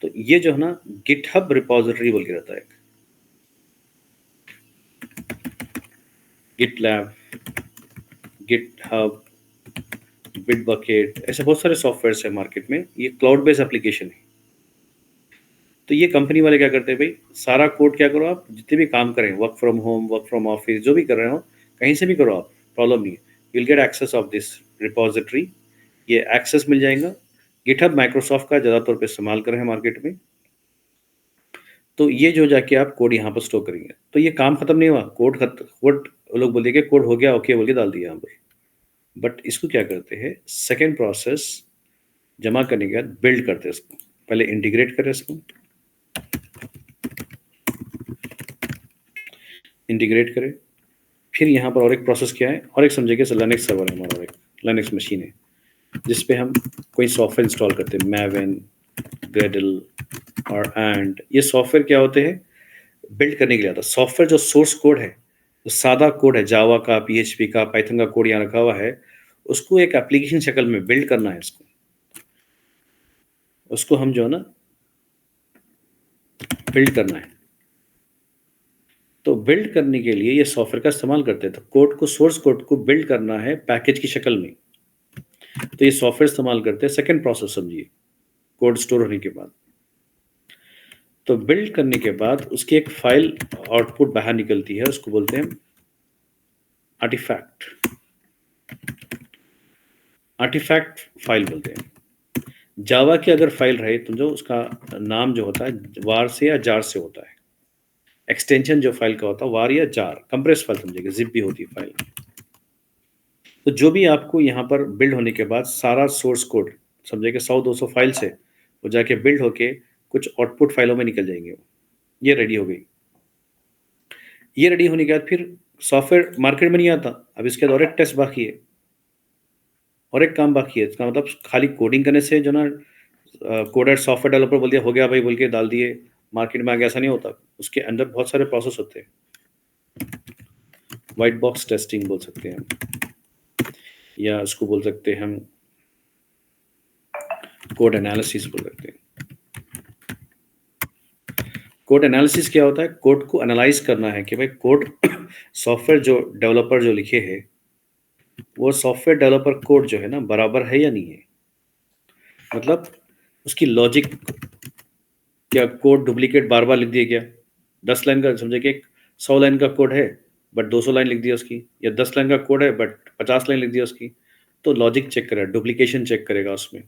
Speaker 1: तो ये जो है ना गिटहब रिपोजिटरी बोल के रहता है, गिटलैब, गिटहब, बिटबकेट, ऐसे बहुत सारे सॉफ्टवेयर है मार्केट में। ये क्लाउड बेस्ड एप्लीकेशन है। तो ये कंपनी वाले क्या करते हैं भाई, सारा कोड क्या करो आप, जितने भी काम करें, work from home, work from office, जो भी कर रहे हो, कहीं से भी करो आप, प्रॉब्लम नहीं है, will get access of this repository. ये एक्सेस मिल जाएगा। गिटहब माइक्रोसॉफ्ट का ज़्यादातर पे इस्तेमाल कर रहे हैं मार्केट में। तो ये जो जाके आप कोड यहाँ पर स्टोर करेंगे, तो ये काम खत्म नहीं हुआ, कोड लोग बोल दिए कोड हो गया, ओके बोल के डाल दिया यहाँ पर। बट इसको क्या करते हैं, सेकेंड प्रोसेस जमा करने के बाद बिल्ड करते हैं इसको। पहले इंटीग्रेट करें इसको, इंटीग्रेट करें, फिर यहाँ पर और एक प्रोसेस क्या है, और एक समझिए कि लिनक्स सर्वर है हमारा, और एक लिनक्स मशीन है जिस पे हम कोई सॉफ्टवेयर इंस्टॉल करते हैं, मैवन, ग्रेडल और एंड। ये सॉफ्टवेयर क्या होते हैं, बिल्ड करने के लिए आता है। सॉफ्टवेयर जो सोर्स कोड है, जो सादा कोड है, जावा का, पीएचपी का, पाइथन का कोड यहाँ रखा हुआ है, उसको एक एप्लीकेशन शक्ल में बिल्ड करना है। उसको हम जो है ना बिल्ड करना है। तो बिल्ड करने के लिए ये सॉफ्टवेयर का इस्तेमाल करते हैं। तो कोड को, सोर्स कोड को बिल्ड करना है पैकेज की शक्ल में, तो ये सॉफ्टवेयर इस्तेमाल करते हैं। सेकेंड प्रोसेस समझिए, कोड स्टोर होने के बाद। तो बिल्ड करने के बाद उसकी एक फाइल आउटपुट बाहर निकलती है, उसको बोलते हैं आर्टिफैक्ट। आर्टिफैक्ट फाइल बोलते हैं। जावा की अगर फाइल रहे तो जो उसका नाम जो होता है वार से या जार से होता है। एक्सटेंशन जो फाइल का होता है वार या जार, कंप्रेस फाइल समझिएगा, जिप भी होती है फाइल। तो जो भी आपको यहाँ पर बिल्ड होने के बाद सारा सोर्स कोड समझिए कि 100-200 फाइल से वो जाके बिल्ड होके कुछ आउटपुट फाइलों में निकल जाएंगे। ये रेडी हो गई। ये रेडी होने के बाद फिर सॉफ्टवेयर मार्केट में नहीं आता। अब इसके बाद और एक टेस्ट बाकी है, और एक काम बाकी है। इसका मतलब खाली कोडिंग करने से जो ना कोडर सॉफ्टवेयर डेवलपर बोल दिया हो गया भाई बोल के डाल दिए, मार्केट में आ गया, ऐसा नहीं होता। उसके अंदर बहुत सारे प्रोसेस होते हैं। वाइट बॉक्स टेस्टिंग बोल सकते हैं हम, या उसको बोल सकते हैं हम कोड एनालिसिस बोल सकते हैं। कोड एनालिसिस क्या होता है, कोड को एनालाइज करना है कि भाई कोड सॉफ्टवेयर जो डेवलपर जो लिखे है, वो सॉफ्टवेयर डेवलपर कोड जो है ना बराबर है या नहीं है। मतलब उसकी लॉजिक, क्या कोड डुप्लीकेट बार बार लिख दिया गया, 10 लाइन का समझे कि एक 100 लाइन का कोड है बट 200 लाइन लिख दिया उसकी, या 10 लाइन का कोड है बट 50 लाइन लिख दिया उसकी। तो लॉजिक चेक करेगा, डुप्लीकेशन चेक करेगा उसमें।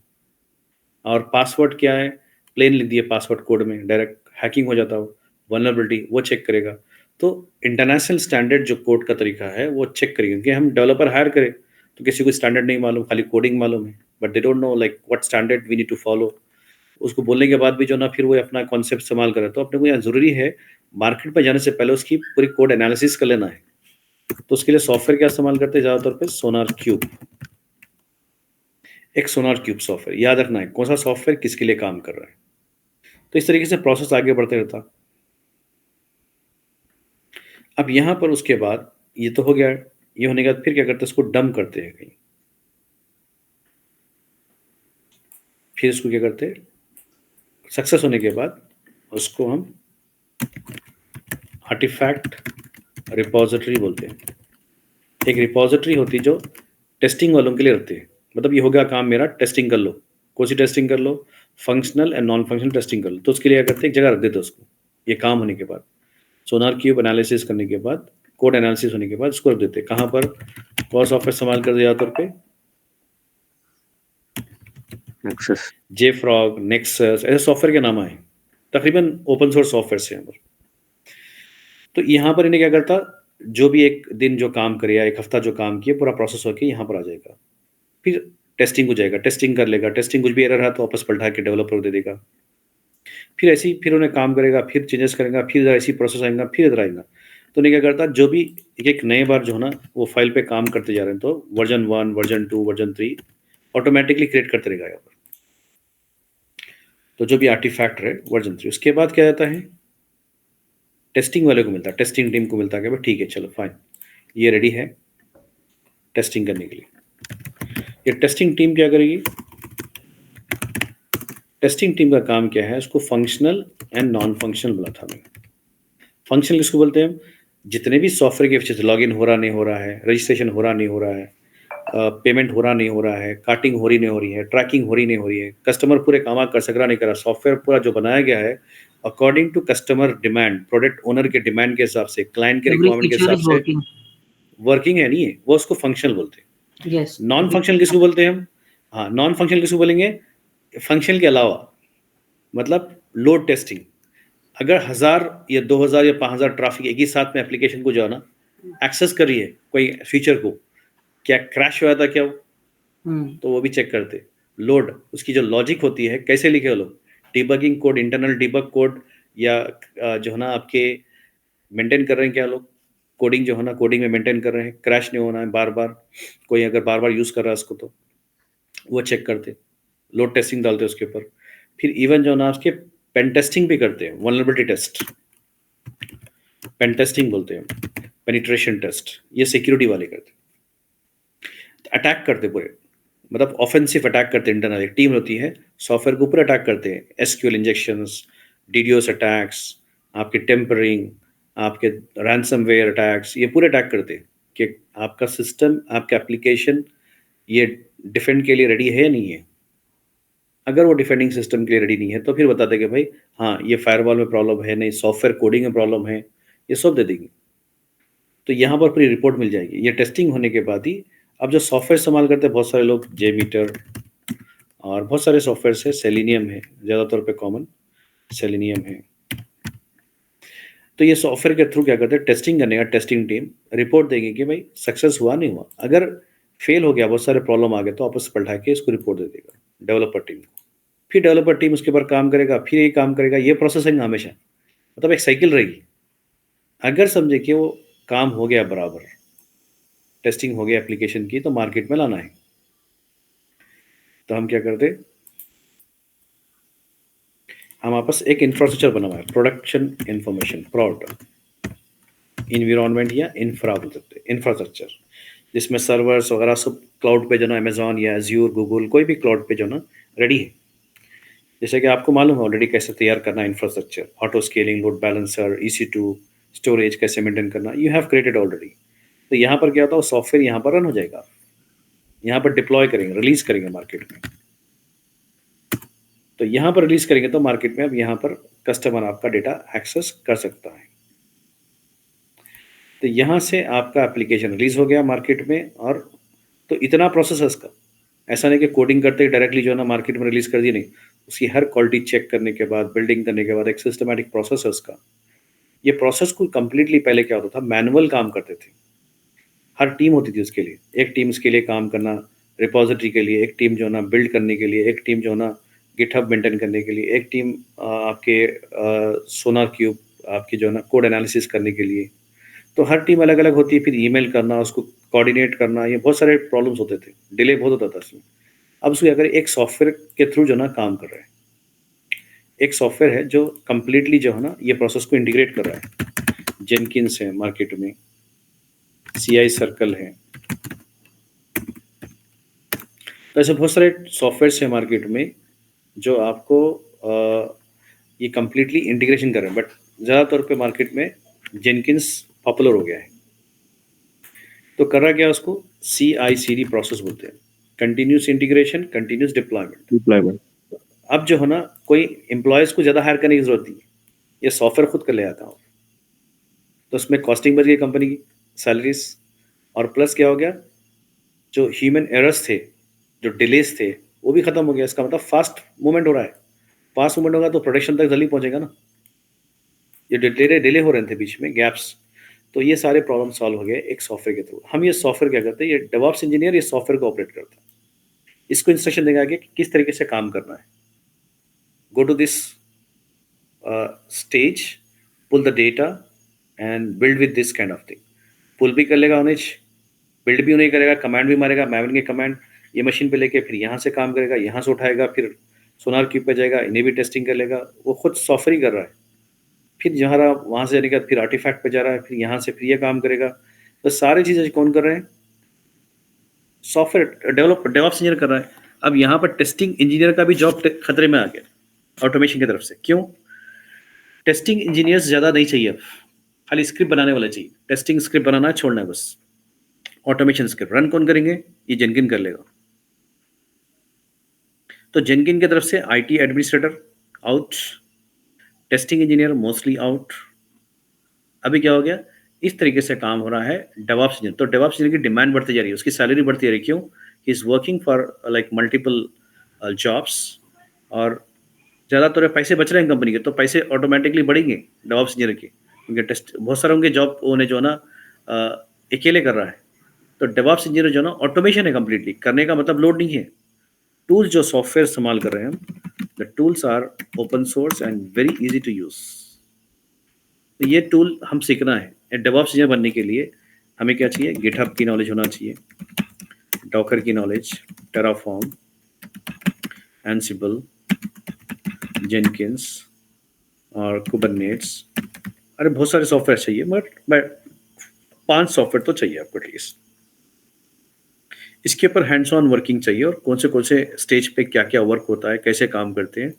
Speaker 1: और पासवर्ड क्या है, प्लेन लिख दिया पासवर्ड कोड में, डायरेक्ट हैकिंग हो जाता हो, वल्नरेबिलिटी वो चेक करेगा। तो इंटरनेशनल स्टैंडर्ड जो कोड का तरीका है वो चेक करेगा, क्योंकि हम डेवलपर हायर करें तो किसी को स्टैंडर्ड नहीं मालूम, खाली कोडिंग मालूम है, but they don't know like what standard we need to follow. उसको बोलने के बाद भी जो ना फिर वो अपना कॉन्सेप्ट इस्तेमाल करे। तो अपने को यहाँ ज़रूरी है मार्केट में जाने से पहले उसकी पूरी कोड एनालिसिस कर लेना है। तो उसके लिए सॉफ्टवेयर क्या इस्तेमाल करते हैं ज़्यादातर पे, सोनार क्यूब। एक सोनार क्यूब सॉफ्टवेयर याद रखना है, कौन सा सॉफ्टवेयर किसके लिए काम कर रहा है। तो इस तरीके से प्रोसेस आगे बढ़ते रहता। अब यहाँ पर उसके बाद ये तो हो गया, ये होने के बाद फिर क्या करते हैं, इसको डंप करते हैं कहीं। फिर इसको क्या करते हैं, सक्सेस होने के बाद उसको हम आर्टिफैक्ट रिपोजिटरी बोलते हैं। एक रिपोजिटरी होती है जो टेस्टिंग वालों के लिए रहती है। मतलब ये हो गया काम मेरा, टेस्टिंग कर लो, कौन सी टेस्टिंग कर लो, functional and non functional testing कर लो। तो उसके लिए क्या करते हैं, एक जगह रख देते उसको। ये काम होने के बाद सोनार क्यूब एनालिसिस करने के बाद, कोड एनालिसिस होने के बाद उसको रख देते हैं कहाँ पर, कौन सॉफ्टवेयर इस्तेमाल कर दिया ज़्यादातर पे,
Speaker 3: नेक्सस।
Speaker 1: JFrog, नेक्सस, ऐसे सॉफ्टवेयर के नाम आए, तकरीबन ओपन सोर्स सॉफ्टवेयर से यहाँ पर। तो यहाँ पर इन्हें क्या करता, जो भी एक दिन जो काम करे या एक हफ्ता जो काम किया, पूरा प्रोसेस होकर यहाँ पर आ जाएगा। फिर टेस्टिंग हो जाएगा, टेस्टिंग कर लेगा, टेस्टिंग कुछ भी एरर है तो वापस पलटा के डेवलपर को दे देगा। फिर ऐसे ही फिर उन्हें काम करेगा, फिर चेंजेस करेगा, फिर इधर ऐसी प्रोसेस आएगा, फिर इधर आएगा। तो नहीं क्या करता, जो भी एक एक नए बार जो है ना वो फाइल पे काम करते जा रहे हैं, तो version 1, version 2, version 3 automatically create करते रहेगा यहाँ पर। तो जो भी आर्टिफैक्ट है वर्जन 3, उसके बाद क्या आता है, टेस्टिंग वाले को मिलता है, टेस्टिंग टीम को मिलता है कि भाई ठीक है चलो फाइन, ये रेडी है टेस्टिंग करने के लिए। ये टेस्टिंग टीम क्या करेगी? टेस्टिंग टीम का काम क्या है? उसको फंक्शनल एंड नॉन फंक्शनल बोला था हमें। फंक्शनल किसको बोलते हैं? जितने भी सॉफ्टवेयर के फीचर्स, लॉगिन हो रहा नहीं हो रहा है, रजिस्ट्रेशन हो रहा नहीं हो रहा है, पेमेंट हो रहा नहीं हो रहा है, कार्टिंग हो रही नहीं हो रही है, ट्रैकिंग हो रही नहीं हो रही है, कस्टमर पूरे काम कर सक रहा नहीं कर रहा, सॉफ्टवेयर पूरा जो बनाया गया है according to customer demand, product owner के डिमांड के हिसाब से, क्लाइंट के
Speaker 4: Every
Speaker 1: रिक्वायरमेंट के
Speaker 4: feature
Speaker 1: हिसाब
Speaker 4: is
Speaker 1: से
Speaker 4: working.
Speaker 1: वर्किंग है, नहीं है, वो उसको फंक्शनल बोलते हैं।
Speaker 4: Yes.
Speaker 1: नॉन फंक्शनल किसको बोलते हैं हम? हाँ, नॉन फंक्शनल किसको बोलेंगे? फंक्शनल के अलावा, मतलब लोड टेस्टिंग। अगर 1000 या 2000 या 5000 ट्रैफिक एक ही साथ में एप्लीकेशन को जो है ना एक्सेस कर रही है कोई फीचर को, क्या क्रैश हुआ था क्या वो, तो वो भी चेक करते। लोड, उसकी जो लॉजिक होती है कैसे लिखे वो लोग, debugging code, internal debug code, या जो है ना आपके मेंटेन कर रहे हैं क्या लोग, कोडिंग जो है ना कोडिंग में मेंटेन कर रहे हैं, क्रैश नहीं होना है बार बार, कोई अगर बार बार यूज़ कर रहा है उसको तो वो चेक करते, लोड टेस्टिंग डालते उसके ऊपर। फिर इवन जो ना उसके पेन टेस्टिंग भी करते हैं, वल्नरेबिलिटी टेस्ट, पेन टेस्टिंग बोलते हैं, पेनिट्रेशन टेस्ट, ये सिक्योरिटी वाले करते हैं। अटैक करते पूरे, मतलब ऑफेंसिव अटैक करते हैं। इंटरनल एक टीम होती है, सॉफ्टवेयर के ऊपर अटैक करते हैं, एसक्यूएल इंजेक्शंस, डीडोस अटैक्स, आपके टेम्परिंग, आपके रैंसमवेयर अटैक्स, ये पूरे अटैक करते हैं कि आपका सिस्टम, आपका एप्लीकेशन ये डिफेंड के लिए रेडी है या नहीं है। अगर वो डिफेंडिंग सिस्टम के लिए रेडी नहीं है तो फिर बता देंगे भाई हाँ ये फायरवॉल में प्रॉब्लम है, नहीं सॉफ्टवेयर कोडिंग में प्रॉब्लम है, ये सब दे देंगे। तो यहाँ पर पूरी रिपोर्ट मिल जाएगी। ये टेस्टिंग होने के बाद ही अब जो सॉफ्टवेयर इस्तेमाल करते हैं बहुत सारे लोग, जेमीटर और बहुत सारे सॉफ्टवेयर है, सेलेनियम है ज़्यादातर पे कॉमन, सेलेनियम है। तो ये सॉफ्टवेयर के थ्रू क्या करते हैं, टेस्टिंग करने का टेस्टिंग टीम रिपोर्ट देंगे कि भाई सक्सेस हुआ नहीं हुआ। अगर फेल हो गया, बहुत सारे प्रॉब्लम आ गए, तो आपस पलटा के इसको रिपोर्ट दे देगा डेवलपर टीम को। फिर डेवलपर टीम उसके ऊपर काम करेगा, फिर ये काम करेगा, ये प्रोसेसिंग हमेशा, मतलब एक साइकिल रहेगी। अगर समझे कि वो काम हो गया बराबर, टेस्टिंग हो गया एप्लीकेशन की, तो मार्केट में लाना है। तो हम क्या करते, हमारे पास एक इंफ्रास्ट्रक्चर बना हुआ है, प्रोडक्शन इंफॉर्मेशन, प्रॉड इन्वायरमेंट या इंफ्रा बोल सकते हैं, इंफ्रास्ट्रक्चर, जिसमें सर्वर्स वगैरह सब क्लाउड पे जो ना अमेजॉन या एज्योर, गूगल, कोई भी क्लाउड पे जो ना रेडी है। जैसे कि आपको मालूम है ऑलरेडी कैसे तैयार करना है infrastructure, auto scaling, load balancer, EC2, storage कैसे मेंटेन करना, यू हैव क्रिएटेड ऑलरेडी। तो यहाँ पर क्या होता है, सॉफ्टवेयर यहाँ पर रन हो जाएगा, यहाँ पर डिप्लॉय करेंगे, रिलीज करेंगे मार्केट में। तो यहाँ पर रिलीज करेंगे तो मार्केट में अब यहाँ पर कस्टमर आपका डेटा एक्सेस कर सकता है। तो यहाँ से आपका एप्लीकेशन रिलीज हो गया मार्केट में। और तो इतना प्रोसेस है इसका, ऐसा नहीं कि कोडिंग करते ही डायरेक्टली जो है ना मार्केट में रिलीज कर दी, नहीं, उसकी हर क्वालिटी चेक करने के बाद, बिल्डिंग करने के बाद एक सिस्टमैटिक प्रोसेस है उसका। ये प्रोसेस को कंप्लीटली पहले क्या होता था, मैनुअल काम करते थे, हर टीम होती थी उसके लिए, एक टीम इसके लिए काम करना, रिपोजिटरी के लिए एक टीम जो है ना, बिल्ड करने के लिए एक टीम जो है ना, गिटहब मेंटेन करने के लिए एक टीम, आपके सोनार क्यूब आपकी जो है ना कोड एनालिसिस करने के लिए। तो हर टीम अलग अलग होती है, फिर ईमेल करना, उसको कोऑर्डिनेट करना, ये बहुत सारे प्रॉब्लम्स होते थे, डिले बहुत होता था इसमें। अब उसको अगर एक सॉफ्टवेयर के थ्रू जो ना काम कर रहे हैं, एक सॉफ्टवेयर है जो कंप्लीटली जो है ना ये प्रोसेस को इंटीग्रेट कर रहा है। जेनकिंस है मार्केट में, CI सर्कल है, तो ऐसे बहुत सारे सॉफ्टवेयर है मार्केट में जो आपको ये कंप्लीटली इंटीग्रेशन कर रहे हैं। बट ज़्यादातर पे मार्केट में जेनकिंस पॉपुलर हो गया है। तो कर रहा क्या, उसको CI/CD प्रोसेस बोलते हैं, कंटिन्यूस इंटीग्रेशन, कंटिन्यूस डिप्लॉयमेंट। अब जो है ना कोई एम्प्लॉयज़ को ज़्यादा हायर करने की जरूरत नहीं है, ये सॉफ्टवेयर खुद कर ले आता हूँ। तो उसमें कॉस्टिंग बढ़ गई कंपनी की, सैलरीज, और प्लस क्या हो गया, जो ह्यूमन एरर्स थे, जो डिलेस थे, वो भी खत्म हो गया। इसका मतलब फास्ट मूवमेंट हो रहा है, फास्ट मूवमेंट होगा तो प्रोडक्शन तक जल्दी पहुंचेगा ना। ये डिले हो रहे थे बीच में, गैप्स, तो ये सारे प्रॉब्लम सॉल्व हो गए एक सॉफ्टवेयर के थ्रू। हम ये सॉफ्टवेयर क्या करते हैं, ये डेवऑप्स इंजीनियर ये सॉफ्टवेयर को ऑपरेट करता है, इसको इंस्ट्रक्शन देगा कि किस तरीके से काम करना है। Go to this stage, pull the data and build with this kind of thing. Pull भी कर लेगा उन्हें, बिल्ड भी उन्हें करेगा, कमांड भी मारेगा, मैविन के कमांड ये मशीन पे लेके फिर यहाँ से काम करेगा, यहाँ से उठाएगा, फिर सोनार क्यूब पे जाएगा, इन्हें भी टेस्टिंग कर लेगा, वो खुद सॉफ्टवेयर ही कर रहा है। फिर जहाँ रहा वहाँ से जाने के बाद फिर आर्टिफैक्ट पे जा रहा है, फिर यहाँ से फिर ये काम करेगा। तो सारी चीज़ें कौन कर रहे हैं? सॉफ्टवेयर डेवऑप्स इंजीनियर कर रहा है। अब यहाँ पर टेस्टिंग इंजीनियर का भी जॉब खतरे में आ गया ऑटोमेशन की तरफ से। क्यों? टेस्टिंग इंजीनियर्स ज़्यादा नहीं चाहिए अब, खाली स्क्रिप्ट बनाने वाले चाहिए। टेस्टिंग स्क्रिप्ट बनाना है, छोड़ना है बस। ऑटोमेशन स्क्रिप्ट रन कौन करेंगे? ये जेनकिन कर लेगा। तो जेनकिन की तरफ से IT administrator out, testing engineer mostly out. अभी क्या हो गया? इस तरीके से काम हो रहा है डेवऑप्स इंजीनियर। तो डेवऑप्स इंजीनियर की डिमांड बढ़ती जा रही है, उसकी सैलरी बढ़ती जा रही है। क्यों? He is working for like multiple jobs, और ज़्यादातर पैसे बच रहे हैं कंपनी के, तो पैसे ऑटोमेटिकली बढ़ेंगे डेवऑप्स इंजीनियर के, क्योंकि टेस्ट बहुत सारे होंगे जॉब उन्हें जो है ना अकेले कर रहा है। तो डेवऑप्स इंजीनियर जो है ना ऑटोमेशन है कंप्लीटली, करने का मतलब लोड नहीं है। टूल्स जो सॉफ्टवेयर इस्तेमाल कर रहे हैं हम, the tools are open source and very easy to use. तो ये टूल हम सीखना है। डेवऑप्स इंजीनियर बनने के लिए हमें क्या चाहिए? गिटहब की नॉलेज होना चाहिए, डॉकर की नॉलेज, टेराफॉर्म, एंसिबल, जेनकिंस और कुबरनेट्स। अरे बहुत सारे सॉफ्टवेयर चाहिए, बट 5 सॉफ्टवेयर तो चाहिए आपको एटलीस्ट। इसके ऊपर हैंड्स ऑन वर्किंग चाहिए, और कौन से स्टेज पे क्या क्या वर्क होता है, कैसे काम करते हैं,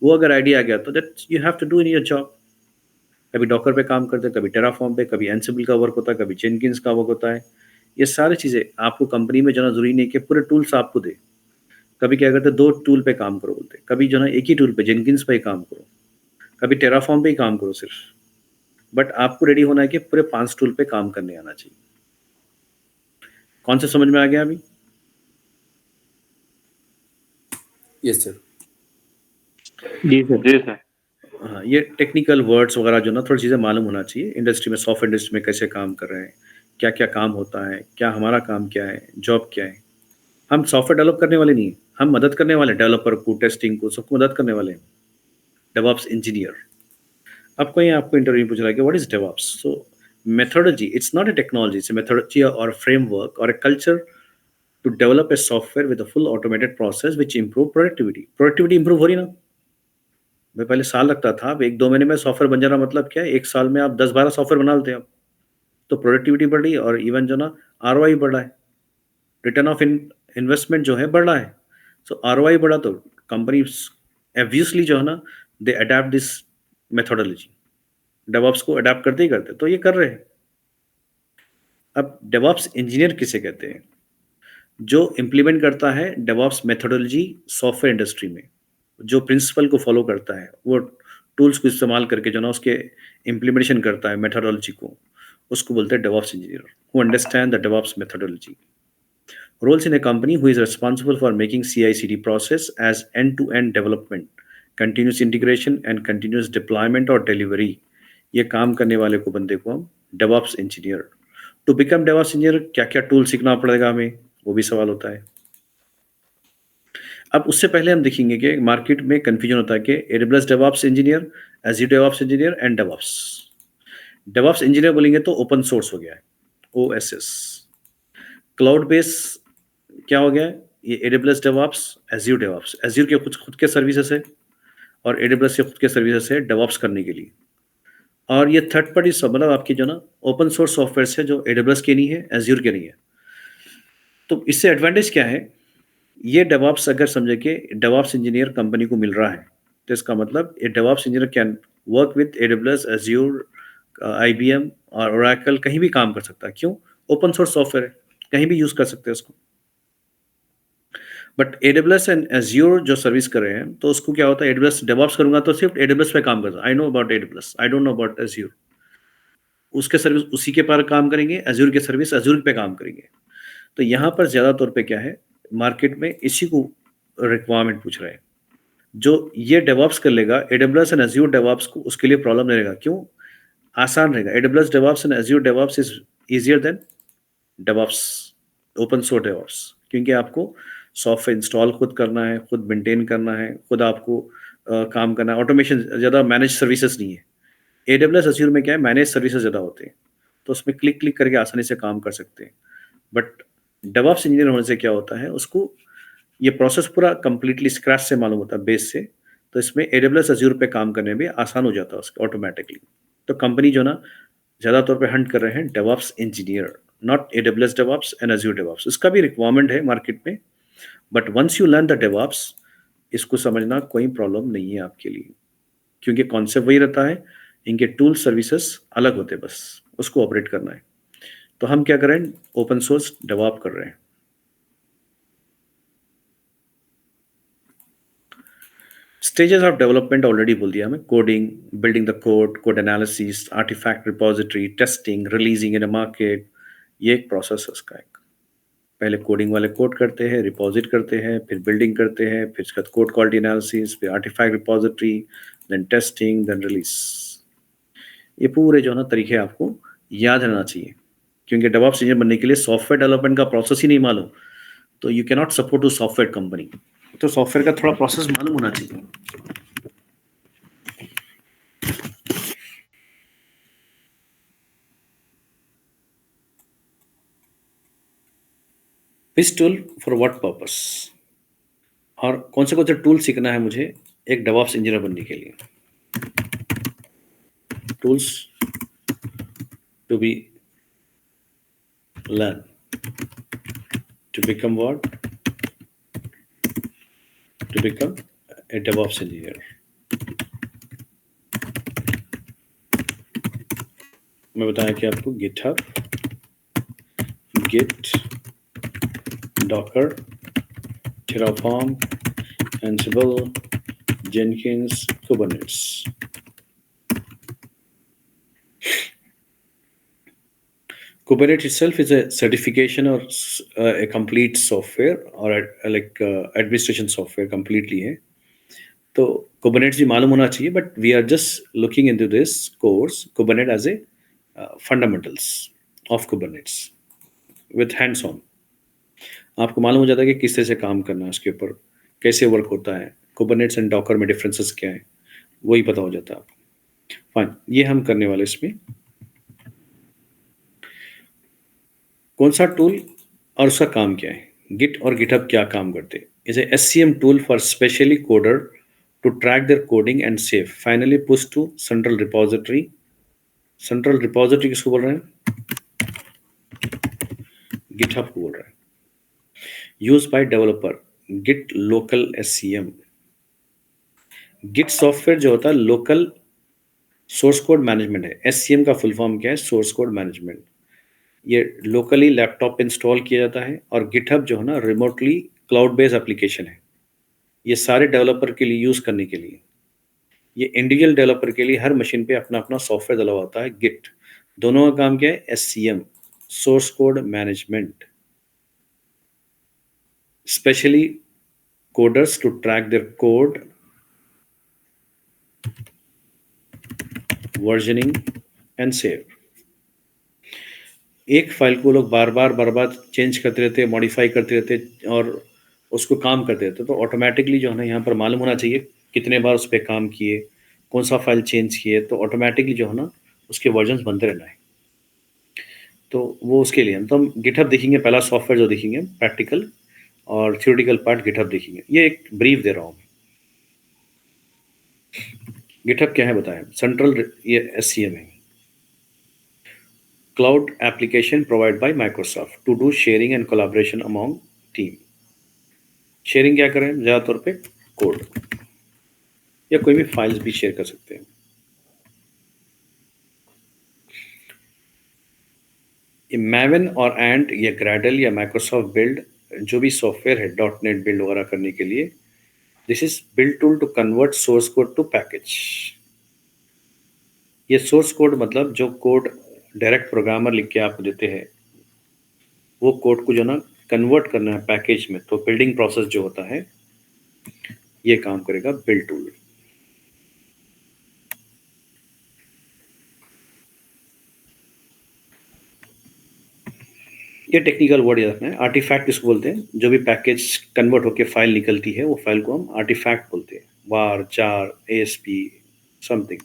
Speaker 1: वो अगर आइडिया आ गया तो that you have to do in your job. कभी डॉकर पे काम करते हैं, कभी टेराफॉर्म पे, कभी एंसिबल का वर्क होता है, कभी जेनकिंस का वर्क होता है। ये सारी चीज़ें आपको कंपनी में जाना जरूरी नहीं कि पूरे टूल्स आपको दे। कभी क्या करते हैं, 2 टूल पे काम करो बोलते हैं, कभी जो है एक ही टूल पे जेनकिंस पे ही काम करो, कभी टेराफॉर्म पे ही काम करो सिर्फ। बट आपको रेडी होना है कि पूरे 5 टूल पे काम करने आना चाहिए। कौन सा समझ में आ गया अभी?
Speaker 2: Yes, sir.
Speaker 3: जी सर।
Speaker 1: हाँ, ये टेक्निकल वर्ड्स वगैरह जो ना थोड़ी चीज़ें मालूम होना चाहिए। इंडस्ट्री में, सॉफ्टवेयर इंडस्ट्री में कैसे काम कर रहे हैं, क्या क्या काम होता है, क्या हमारा काम क्या है, जॉब क्या है। हम सॉफ्टवेयर डेवलप करने वाले नहीं हैं, हम मदद करने वाले हैं, डेवलपर को, टेस्टिंग को, सबको मदद करने वाले हैं। DevOps engineer. अब कोई आपको इंटरव्यू पूछ रहा है कि what is DevOps? So methodology, it's not a technology, it's a methodology और फ्रेमवर्क और a culture to develop a software with a full automated process which improve productivity. Productivity improve हो रही ना? मैं पहले साल लगता था, अब 1-2 महीने में सॉफ्टवेयर बन जाना मतलब क्या है? 1 साल में आप 10-12 सॉफ्टवेयर बना लेते हैं आप। तो प्रोडक्टिविटी बढ़ रही है, और इवन जो ना आरओआई बढ़ रहा है, रिटर्न ऑफ इन्वेस्टमेंट जो है बढ़ रहा है। सो आरओआई बढ़ा तो कंपनी ऑब्वियसली जो है ना दे अडेप्ट दिस मेथोडोलॉजी। डेवऑप्स को अडेप्ट करते ही करते, तो ये कर रहे हैं। अब डेवऑप्स इंजीनियर किसे कहते हैं? जो इम्प्लीमेंट करता है डेवऑप्स मेथोडोलॉजी सॉफ्टवेयर इंडस्ट्री में, जो प्रिंसिपल को फॉलो करता है, वो टूल्स को इस्तेमाल करके जो ना उसके इम्प्लीमेंटेशन करता है मेथोडोलॉजी को, उसको बोलते हैं DevOps engineer who understand the DevOps methodology. Roles in a company who is responsible for making CI/CD process as end-to-end development, continuous integration and continuous deployment और delivery। ये काम करने वाले को बंदे को हम DevOps engineer. To become DevOps engineer क्या क्या टूल सीखना पड़ेगा हमें, वो भी सवाल होता है। अब उससे पहले हम देखेंगे कि मार्केट में कंफ्यूजन होता है कि AWS DevOps engineer, Azure DevOps engineer and DevOps। DevOps engineer बोलेंगे तो ओपन सोर्स हो गया है, OSS। क्लाउड बेस क्या हो गया है? ये AWS DevOps, Azure DevOps। Azure के खुद के सर्विसेज है, और AWS के खुद के सर्विसेज है DevOps करने के लिए। और ये थर्ड पार्टी सब मतलब आपकी जो ना ओपन सोर्स सॉफ्टवेयर है, जो AWS के नहीं है, Azure के नहीं है। तो इससे एडवांटेज क्या है? ये DevOps अगर समझे कि DevOps इंजीनियर कंपनी को मिल रहा है, तो इसका मतलब ये DevOps engineer can work with AWS, Azure, IBM और Oracle, कहीं भी काम कर सकता है। क्यों? ओपन सोर्स सॉफ्टवेयर है, कहीं भी यूज कर सकते हैं उसको। बट AWS एंड Azure जो सर्विस कर रहे हैं, तो उसको क्या होता है, AWS DevOps करूंगा तो सिर्फ AWS पे काम करता है। I know about AWS, I don't know about Azure। उसके सर्विस उसी के पर काम करेंगे, Azure के सर्विस Azure पे काम करेंगे। तो यहाँ पर ज़्यादा तौर पे क्या है, मार्केट में इसी को रिक्वायरमेंट पूछ रहे हैं। जो ये DevOps कर लेगा, AWS एंड Azure DevOps को उसके लिए प्रॉब्लम नहीं रहेगा। क्यों? आसान रहेगा। AWS DevOps and Azure DevOps is easier than DevOps, open source DevOps, क्योंकि आपको सॉफ्टवेयर इंस्टॉल खुद करना है, खुद मेंटेन करना है, खुद आपको काम करना है। ऑटोमेशन ज़्यादा मैनेज सर्विसेज नहीं है। AWS Azure में क्या है, मैनेज सर्विसेज ज़्यादा होते हैं, तो उसमें क्लिक क्लिक करके आसानी से काम कर सकते हैं। बट DevOps इंजीनियर होने से क्या होता है, उसको ये प्रोसेस पूरा कंप्लीटली स्क्रैच से मालूम होता है, बेस से। तो इसमें AWS Azure पे काम करने में आसान हो जाता है उसको ऑटोमेटिकली। तो कंपनी जो ना ज़्यादा तौर पे हंट कर रहे हैं DevOps engineer, not AWS DevOps and Azure DevOps। इसका भी रिक्वायरमेंट है मार्केट में, but once you learn the DevOps, इसको समझना कोई प्रॉब्लम नहीं है आपके लिए, क्योंकि कॉन्सेप्ट वही रहता है, इनके टूल सर्विसेज अलग होते हैं, बस उसको ऑपरेट करना है। तो हम क्या कर रहे हैं, ओपन सोर्स डेवलप कर रहे हैं। स्टेजेस ऑफ डेवलपमेंट ऑलरेडी बोल दिया हमें, coding, building the code, code analysis, artifact repository, testing, releasing in a market. ये एक प्रोसेस है उसका। एक पहले कोडिंग वाले कोड करते हैं, रिपोजिट करते हैं, फिर बिल्डिंग करते हैं, फिर उसके बाद कोड क्वालिटी एनालिसिस, फिर artifact repository, then testing, then release. ये पूरे जो है ना तरीके आपको याद रहना चाहिए, क्योंकि डेवऑप्स इंजीनियर बनने के लिए सॉफ्टवेयर डेवलपमेंट का प्रोसेस ही नहीं मालूम तो you can not support to software company. तो सॉफ्टवेयर का थोड़ा प्रोसेस मालूम होना चाहिए। Which tool for what purpose, और कौन से टूल सीखना है मुझे एक डेवऑप्स इंजीनियर बनने के लिए। Tools to be learn to become what? To become a DevOps engineer. मैं बताया कि आपको GitHub, Git, Docker, Terraform, Ansible, Jenkins, Kubernetes. Kubernetes itself is a certification or a complete software or administration software completely है। तो Kubernetes भी मालूम होना चाहिए, but we are just looking into this course Kubernetes as a fundamentals of Kubernetes with hands on। आपको मालूम हो जाता है कि किस तरह से काम करना है, उसके ऊपर कैसे वर्क होता है, Kubernetes एंड Docker में डिफरेंसेस क्या है, वही पता हो जाता है आपको। फाइन, ये हम करने वाले इसमें। कौन सा टूल और उसका काम क्या है, गिट और गिटहब क्या काम करते हैं। Is a SCM tool for specially coder to track their coding and save finally push to central repository. Central repository किसको बोल रहे हैं, गिटहब को बोल रहे हैं। Use by developer, git local SCM। Git software जो होता है लोकल सोर्स कोड मैनेजमेंट है। SCM का फुल फॉर्म क्या है, सोर्स कोड मैनेजमेंट। ये लोकली लैपटॉप पे इंस्टॉल किया जाता है, और गिटहब जो है ना रिमोटली क्लाउड बेस्ड एप्लीकेशन है। ये सारे डेवलपर के लिए यूज करने के लिए, ये इंडिविजुअल डेवलपर के लिए हर मशीन पे अपना अपना सॉफ्टवेयर डला होता है। गिट दोनों का काम क्या है, SCM, source code management, specially coders to track their code, versioning and save. एक फाइल को लोग बार बार चेंज करते रहते, मॉडिफाई करते रहते और उसको काम करते रहते, तो ऑटोमेटिकली जो है ना यहाँ पर मालूम होना चाहिए कितने बार उस पर काम किए, कौन सा फाइल चेंज किए, तो ऑटोमेटिकली जो है ना उसके वर्जन्स बनते रहना है। तो वो उसके लिए तो हम गिटहब देखेंगे, पहला सॉफ्टवेयर जो देखेंगे प्रैक्टिकल, और थियोरेटिकल पार्ट गिटहब देखेंगे। ये एक ब्रीफ दे रहा हूँ। गिटहब क्या है बताएं, सेंट्रल ये SCM है, cloud application provide by Microsoft to do sharing and collaboration among team. Sharing क्या करें, ज़्यादातौर पे कोड या कोई भी फाइल्स भी शेयर कर सकते हैं। ये मैवन और एंड या ग्रैडल या माइक्रोसॉफ्ट बिल्ड जो भी सॉफ्टवेयर है .NET बिल्ड वगैरह करने के लिए, this is build tool to convert source code to package. ये सोर्स कोड मतलब जो कोड डायरेक्ट प्रोग्रामर लिख के आपको देते हैं, वो कोड को जो ना कन्वर्ट करना है पैकेज में, तो बिल्डिंग प्रोसेस जो होता है ये काम करेगा बिल्ड टूल। ये टेक्निकल वर्ड याद रखना है। आर्टिफैक्ट इसको बोलते हैं, जो भी पैकेज कन्वर्ट होकर फाइल निकलती है वो फाइल को हम आर्टिफैक्ट बोलते हैं। War, jar, ASP something.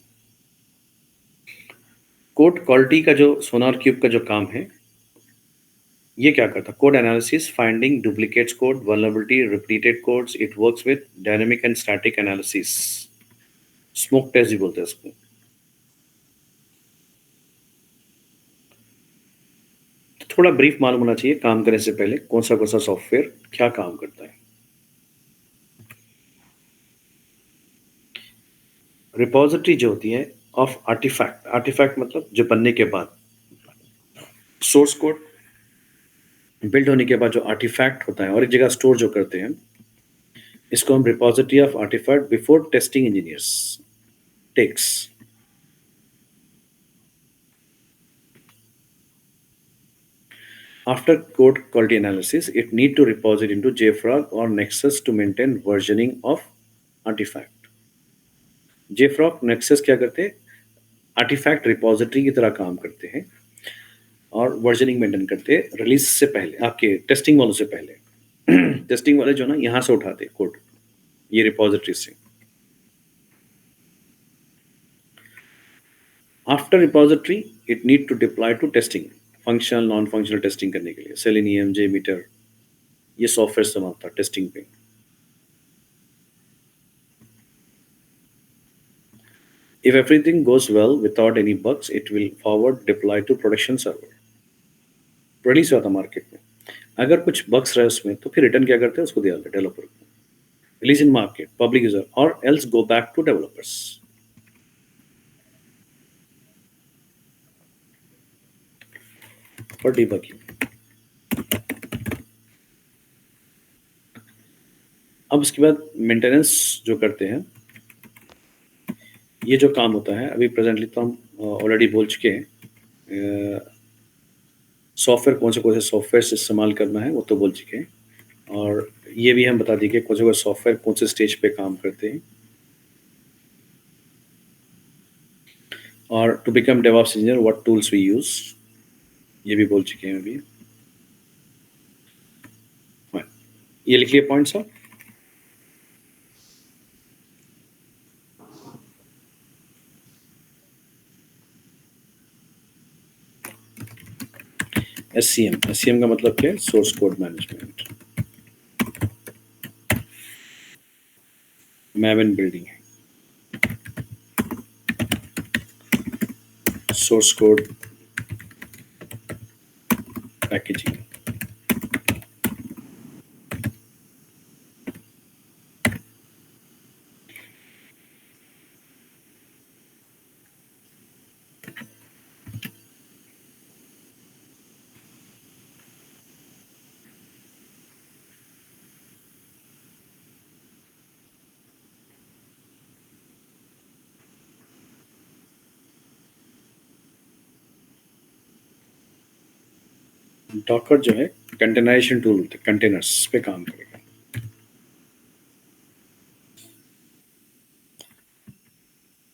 Speaker 1: Code quality का जो सोनार क्यूब का जो काम है, ये क्या करता? Code analysis, finding duplicates code, vulnerability, repeated codes. It works with dynamic and static analysis. Smoke test भी बोलते हैं इसको. थोड़ा ब्रीफ मालूम होना चाहिए काम करने से पहले कौन सा सॉफ्टवेयर क्या काम करता है. रिपोजिटरी जो होती है ऑफ आर्टिफैक्ट. आर्टिफैक्ट मतलब जो बनने के बाद, सोर्स कोड बिल्ड होने के बाद जो आर्टिफैक्ट होता है और एक जगह स्टोर जो करते हैं, इसको हम repository of artifact before testing engineers takes. After code quality analysis, it need to reposit into JFrog or Nexus to maintain versioning of artifact. JFrog, Nexus क्या करते हैं? आर्टिफैक्ट रिपोजिटरी की तरह काम करते हैं और वर्जनिंग मेंटेन करते हैं रिलीज से पहले, आपके टेस्टिंग वालों से पहले. टेस्टिंग वाले जो ना यहाँ से उठाते कोड, ये रिपोजिटरी से. After repository it need to deploy to testing, functional non functional testing करने के लिए. सेलेनियम, JMeter, ये सॉफ्टवेयर इस्तेमाल होता है टेस्टिंग पे. If everything goes well without any bugs, it will forward deploy to production server. Release हुआ था मार्केट में. अगर कुछ बग्स रहे उसमें तो फिर रिटर्न क्या करते हैं? उसको दिया जाता है डेवलपर को. Release in market, public user, और else go back to developers. For debugging. अब उसके बाद मेंटेनेंस जो करते हैं, ये जो काम होता है अभी प्रेजेंटली तो हम ऑलरेडी बोल चुके हैं. सॉफ्टवेयर कौन से सॉफ्टवेयर से इस्तेमाल करना है वो तो बोल चुके हैं, और ये भी हम बता दें कि कौन से सॉफ्टवेयर कौन से स्टेज पे काम करते हैं. और to become DevOps engineer what tools we use, ये भी बोल चुके हैं अभी. ये लिख लिए पॉइंट्स आप. SCM का मतलब क्या है? Source code management. Maven building है, सोर्स कोड पैकेजिंग. डॉकर जो है कंटेनराइजेशन टूल होते हैं, कंटेनर्स पे काम करेगा.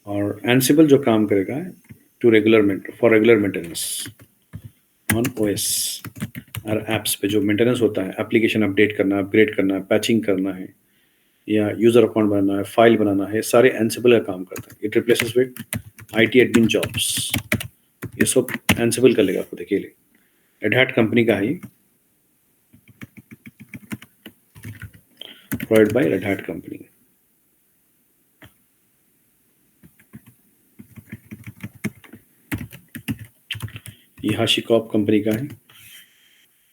Speaker 1: और एंसिबल जो काम करेगा for regular maintenance on OS और एप्स पे. जो मेंटेनेंस होता है, एप्लीकेशन अपडेट करना, अपग्रेड करना, पैचिंग करना है, या यूजर अकाउंट बनाना है, फाइल बनाना है, सारे एंसिबल का काम करता है. It replaces with IT admin jobs. ये सब एंसिबल कर लेगा खुद अकेले. रेड हैट कंपनी का है, provide by red hat company. ये हाशिकॉप कंपनी का है,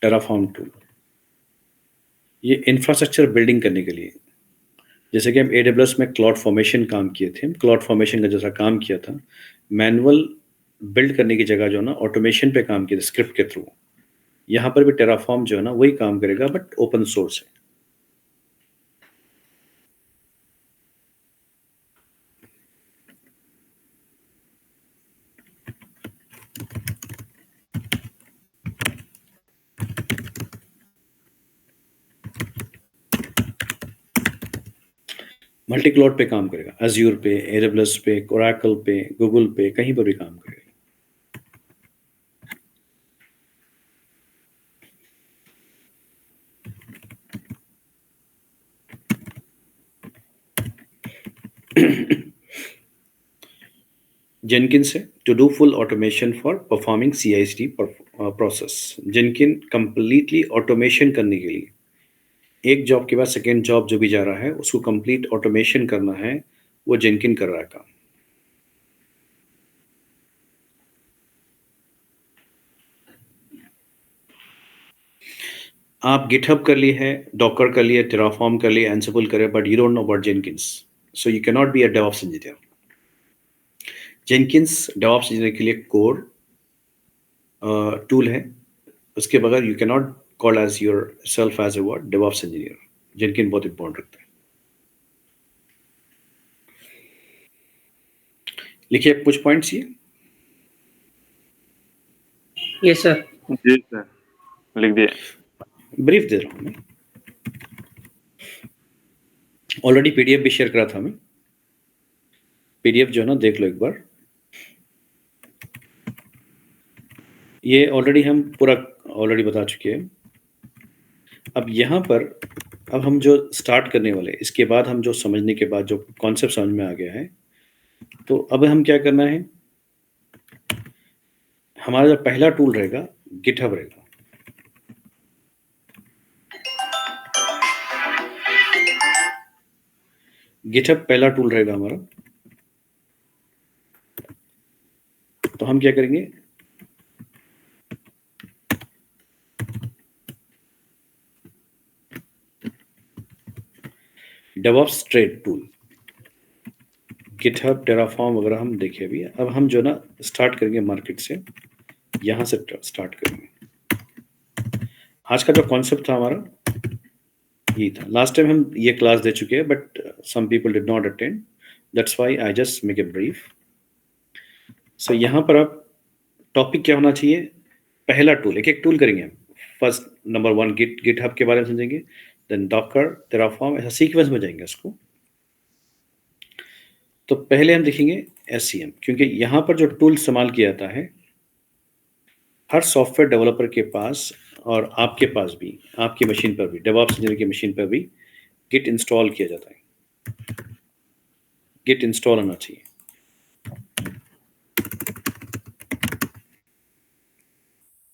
Speaker 1: टेराफॉर्म टूल. ये इंफ्रास्ट्रक्चर बिल्डिंग करने के लिए, जैसे कि हम AWS में क्लाउड फॉर्मेशन काम किए थे. क्लाउड फॉर्मेशन का जैसा काम किया था, मैनुअल बिल्ड करने की जगह जो है ना ऑटोमेशन पे काम किया था स्क्रिप्ट के थ्रू. यहाँ पर भी टेराफॉर्म जो है ना वही काम करेगा, बट ओपन सोर्स है. मल्टी क्लाउड पे काम करेगा, Azure पे, AWS पे, Oracle पे, गूगल पे, कहीं पर भी काम करेगा. Jenkins है, to do full automation for performing CI/CD process. जेनकिन completely automation करने के लिए, एक जॉब के बाद सेकेंड जॉब जो भी जा रहा है उसको कंप्लीट ऑटोमेशन करना है, वो जेनकिन कर रहा है काम। आप गिटहब कर लिए है, डॉकर कर लिए, टेराफॉर्म कर लिए, एंसिबल करे, but you don't know about Jenkins, so you can not be a DevOps engineer. Jenkins DevOps engineer के लिए कोर टूल है, उसके बगैर you can not call as your self as a word DevOps engineer. Jenkin बहुत इंपॉर्टेंट रखता है। लिखिए कुछ पॉइंट्स ये।
Speaker 3: Yes sir.
Speaker 4: जी सर, लिख दिए।
Speaker 1: ब्रीफ दे रहा हूँ मैं, ऑलरेडी पीडीएफ भी शेयर करा था मैं। पीडीएफ जो है ना देख लो एक बार, ये ऑलरेडी हम पूरा ऑलरेडी बता चुके हैं। अब यहाँ पर अब हम जो स्टार्ट करने वाले, इसके बाद हम जो समझने के बाद जो कॉन्सेप्ट समझ में आ गया है, तो अब हम क्या करना है, हमारा जो पहला टूल रहेगा गिटहब रहेगा। गिटहब पहला टूल रहेगा हमारा। तो हम क्या करेंगे, DevOps trade tool, GitHub, Terraform वगैरह हम देखे अभी। अब हम जो ना स्टार्ट करेंगे मार्केट से, यहाँ से स्टार्ट करेंगे। आज का जो कॉन्सेप्ट था हमारा यही था। लास्ट टाइम हम ये क्लास दे चुके हैं, but some people did not attend, that's why I just make a brief. So यहाँ पर अब टॉपिक क्या होना चाहिए, पहला टूल, एक एक टूल करेंगे हम। फर्स्ट नंबर 1 गिटहब के बारे में समझेंगे, देन डॉकर, टेराफॉर्म, ऐसा सीक्वेंस में जाएंगे इसको। तो पहले हम देखेंगे SCM, क्योंकि यहाँ पर जो टूल इस्तेमाल किया जाता है, हर सॉफ्टवेयर डेवलपर के पास और आपके पास भी, आपकी मशीन पर भी, डेवऑप्स इंजीनियर की मशीन पर भी गिट इंस्टॉल किया जाता है। गिट इंस्टॉल होना चाहिए।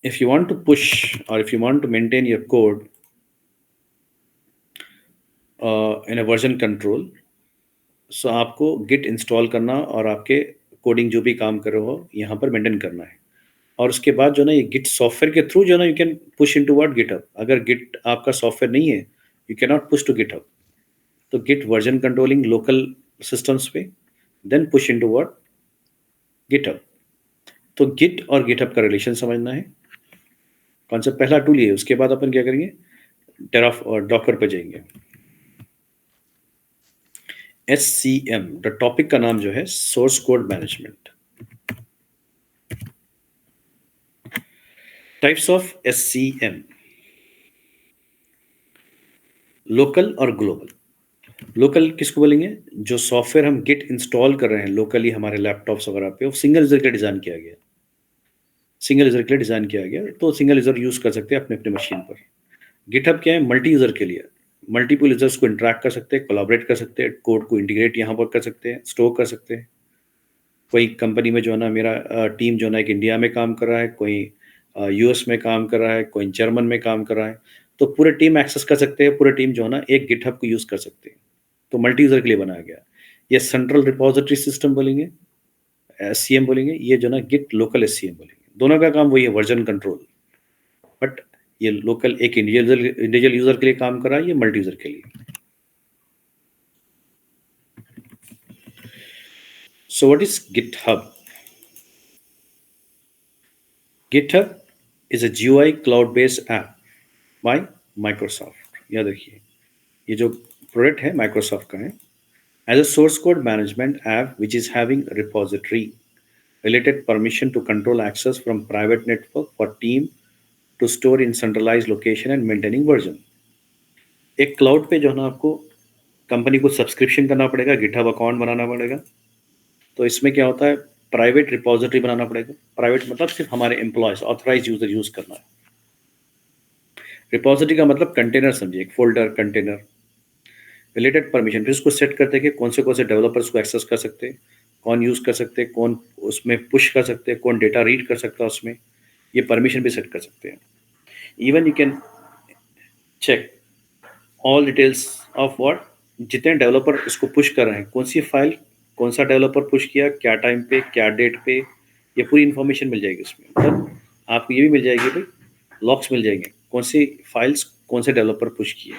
Speaker 1: If you want to push or if you want to maintain your code in a version control, so आपको गिट इंस्टॉल करना और आपके कोडिंग जो भी काम कर रहे हो यहाँ पर मेंटेन करना है। और उसके बाद जो ना ये गिट सॉफ्टवेयर के थ्रू जो ना you can push into what GitHub. अगर गिट आपका सॉफ्टवेयर नहीं है, you can not push to GitHub. तो Git version controlling local systems पे, then push into what GitHub. तो गिट और गिटहब का रिलेशन समझना है, कॉन्सेप्ट पहला टूल ये है। उसके बाद अपन क्या करेंगे, टेराफ और डॉकर पे जाएंगे। SCM, द टॉपिक का नाम जो है source code management. Types of SCM, local और ग्लोबल। लोकल किसको बोलेंगे, जो सॉफ्टवेयर हम गिट इंस्टॉल कर रहे हैं लोकली हमारे लैपटॉप्स वगैरह पे, वो सिंगल यूजर के लिए डिजाइन किया गया, सिंगल यूजर के लिए डिजाइन किया गया, तो सिंगल यूजर यूज कर सकते हैं अपने अपने मशीन पर। गिटहब क्या है, मल्टी यूजर के लिए, मल्टीपल यूजर्स को इंटरेक्ट कर सकते हैं, कोलैबोरेट कर सकते हैं, कोड को इंटीग्रेट यहाँ पर कर सकते हैं, स्टोर कर सकते हैं। कोई कंपनी में जो है ना, मेरा टीम जो है ना एक इंडिया में काम कर रहा है, कोई US में काम कर रहा है, कोई जर्मन में काम कर रहा है, तो पूरे टीम एक्सेस कर सकते हैं, पूरे टीम जो है ना एक गिटहब को यूज कर सकते हैं। तो मल्टी यूजर के लिए बनाया गया। ये सेंट्रल रिपोजिटरी सिस्टम बोलेंगे, SCM बोलेंगे, ये जो ना गिट लोकल SCM बोलेंगे। दोनों का काम वही है, वर्जन कंट्रोल, बट ये लोकल एक इंडिविजुअल यूजर के लिए काम कर रहा है, ये मल्टी यूजर के लिए। So what is GitHub? GitHub is a GUI cloud based app by Microsoft. यह देखिए, ये जो प्रोडक्ट है माइक्रोसॉफ्ट का है। As a source code management app which is having repository related permission to control access from private network for team to store in centralized location and maintaining version। एक क्लाउड पे जो है ना आपको कंपनी को सब्सक्रिप्शन करना पड़ेगा, गिटहब अकाउंट बनाना पड़ेगा। तो इसमें क्या होता है, प्राइवेट रिपोजिटरी बनाना पड़ेगा। प्राइवेट मतलब सिर्फ हमारे एम्प्लॉयज, ऑथराइज यूजर यूज करना है। रिपोजिटरी का मतलब कंटेनर समझिए, एक फोल्डर कंटेनर। रिलेटेड परमिशन, फिर उसको सेट करते हैं कि कौन से डेवलपर्स को एक्सेस कर सकते हैं, कौन यूज़ कर सकते हैं, कौन उसमें पुश कर सकते हैं, कौन डेटा रीड कर सकता है उसमें, ये परमिशन भी सेट कर सकते हैं। Even you can check all details of what, जितने डेवलपर इसको पुश कर रहे हैं, कौन सी फाइल, कौन सा डेवलपर पुश किया, क्या टाइम पे, क्या डेट पे, ये पूरी इन्फॉर्मेशन मिल जाएगी उसमें। मतलब आपको ये भी मिल जाएगी भाई, लॉक्स मिल जाएंगे कौन सी फाइल्स कौन से डेवलपर पुश किए।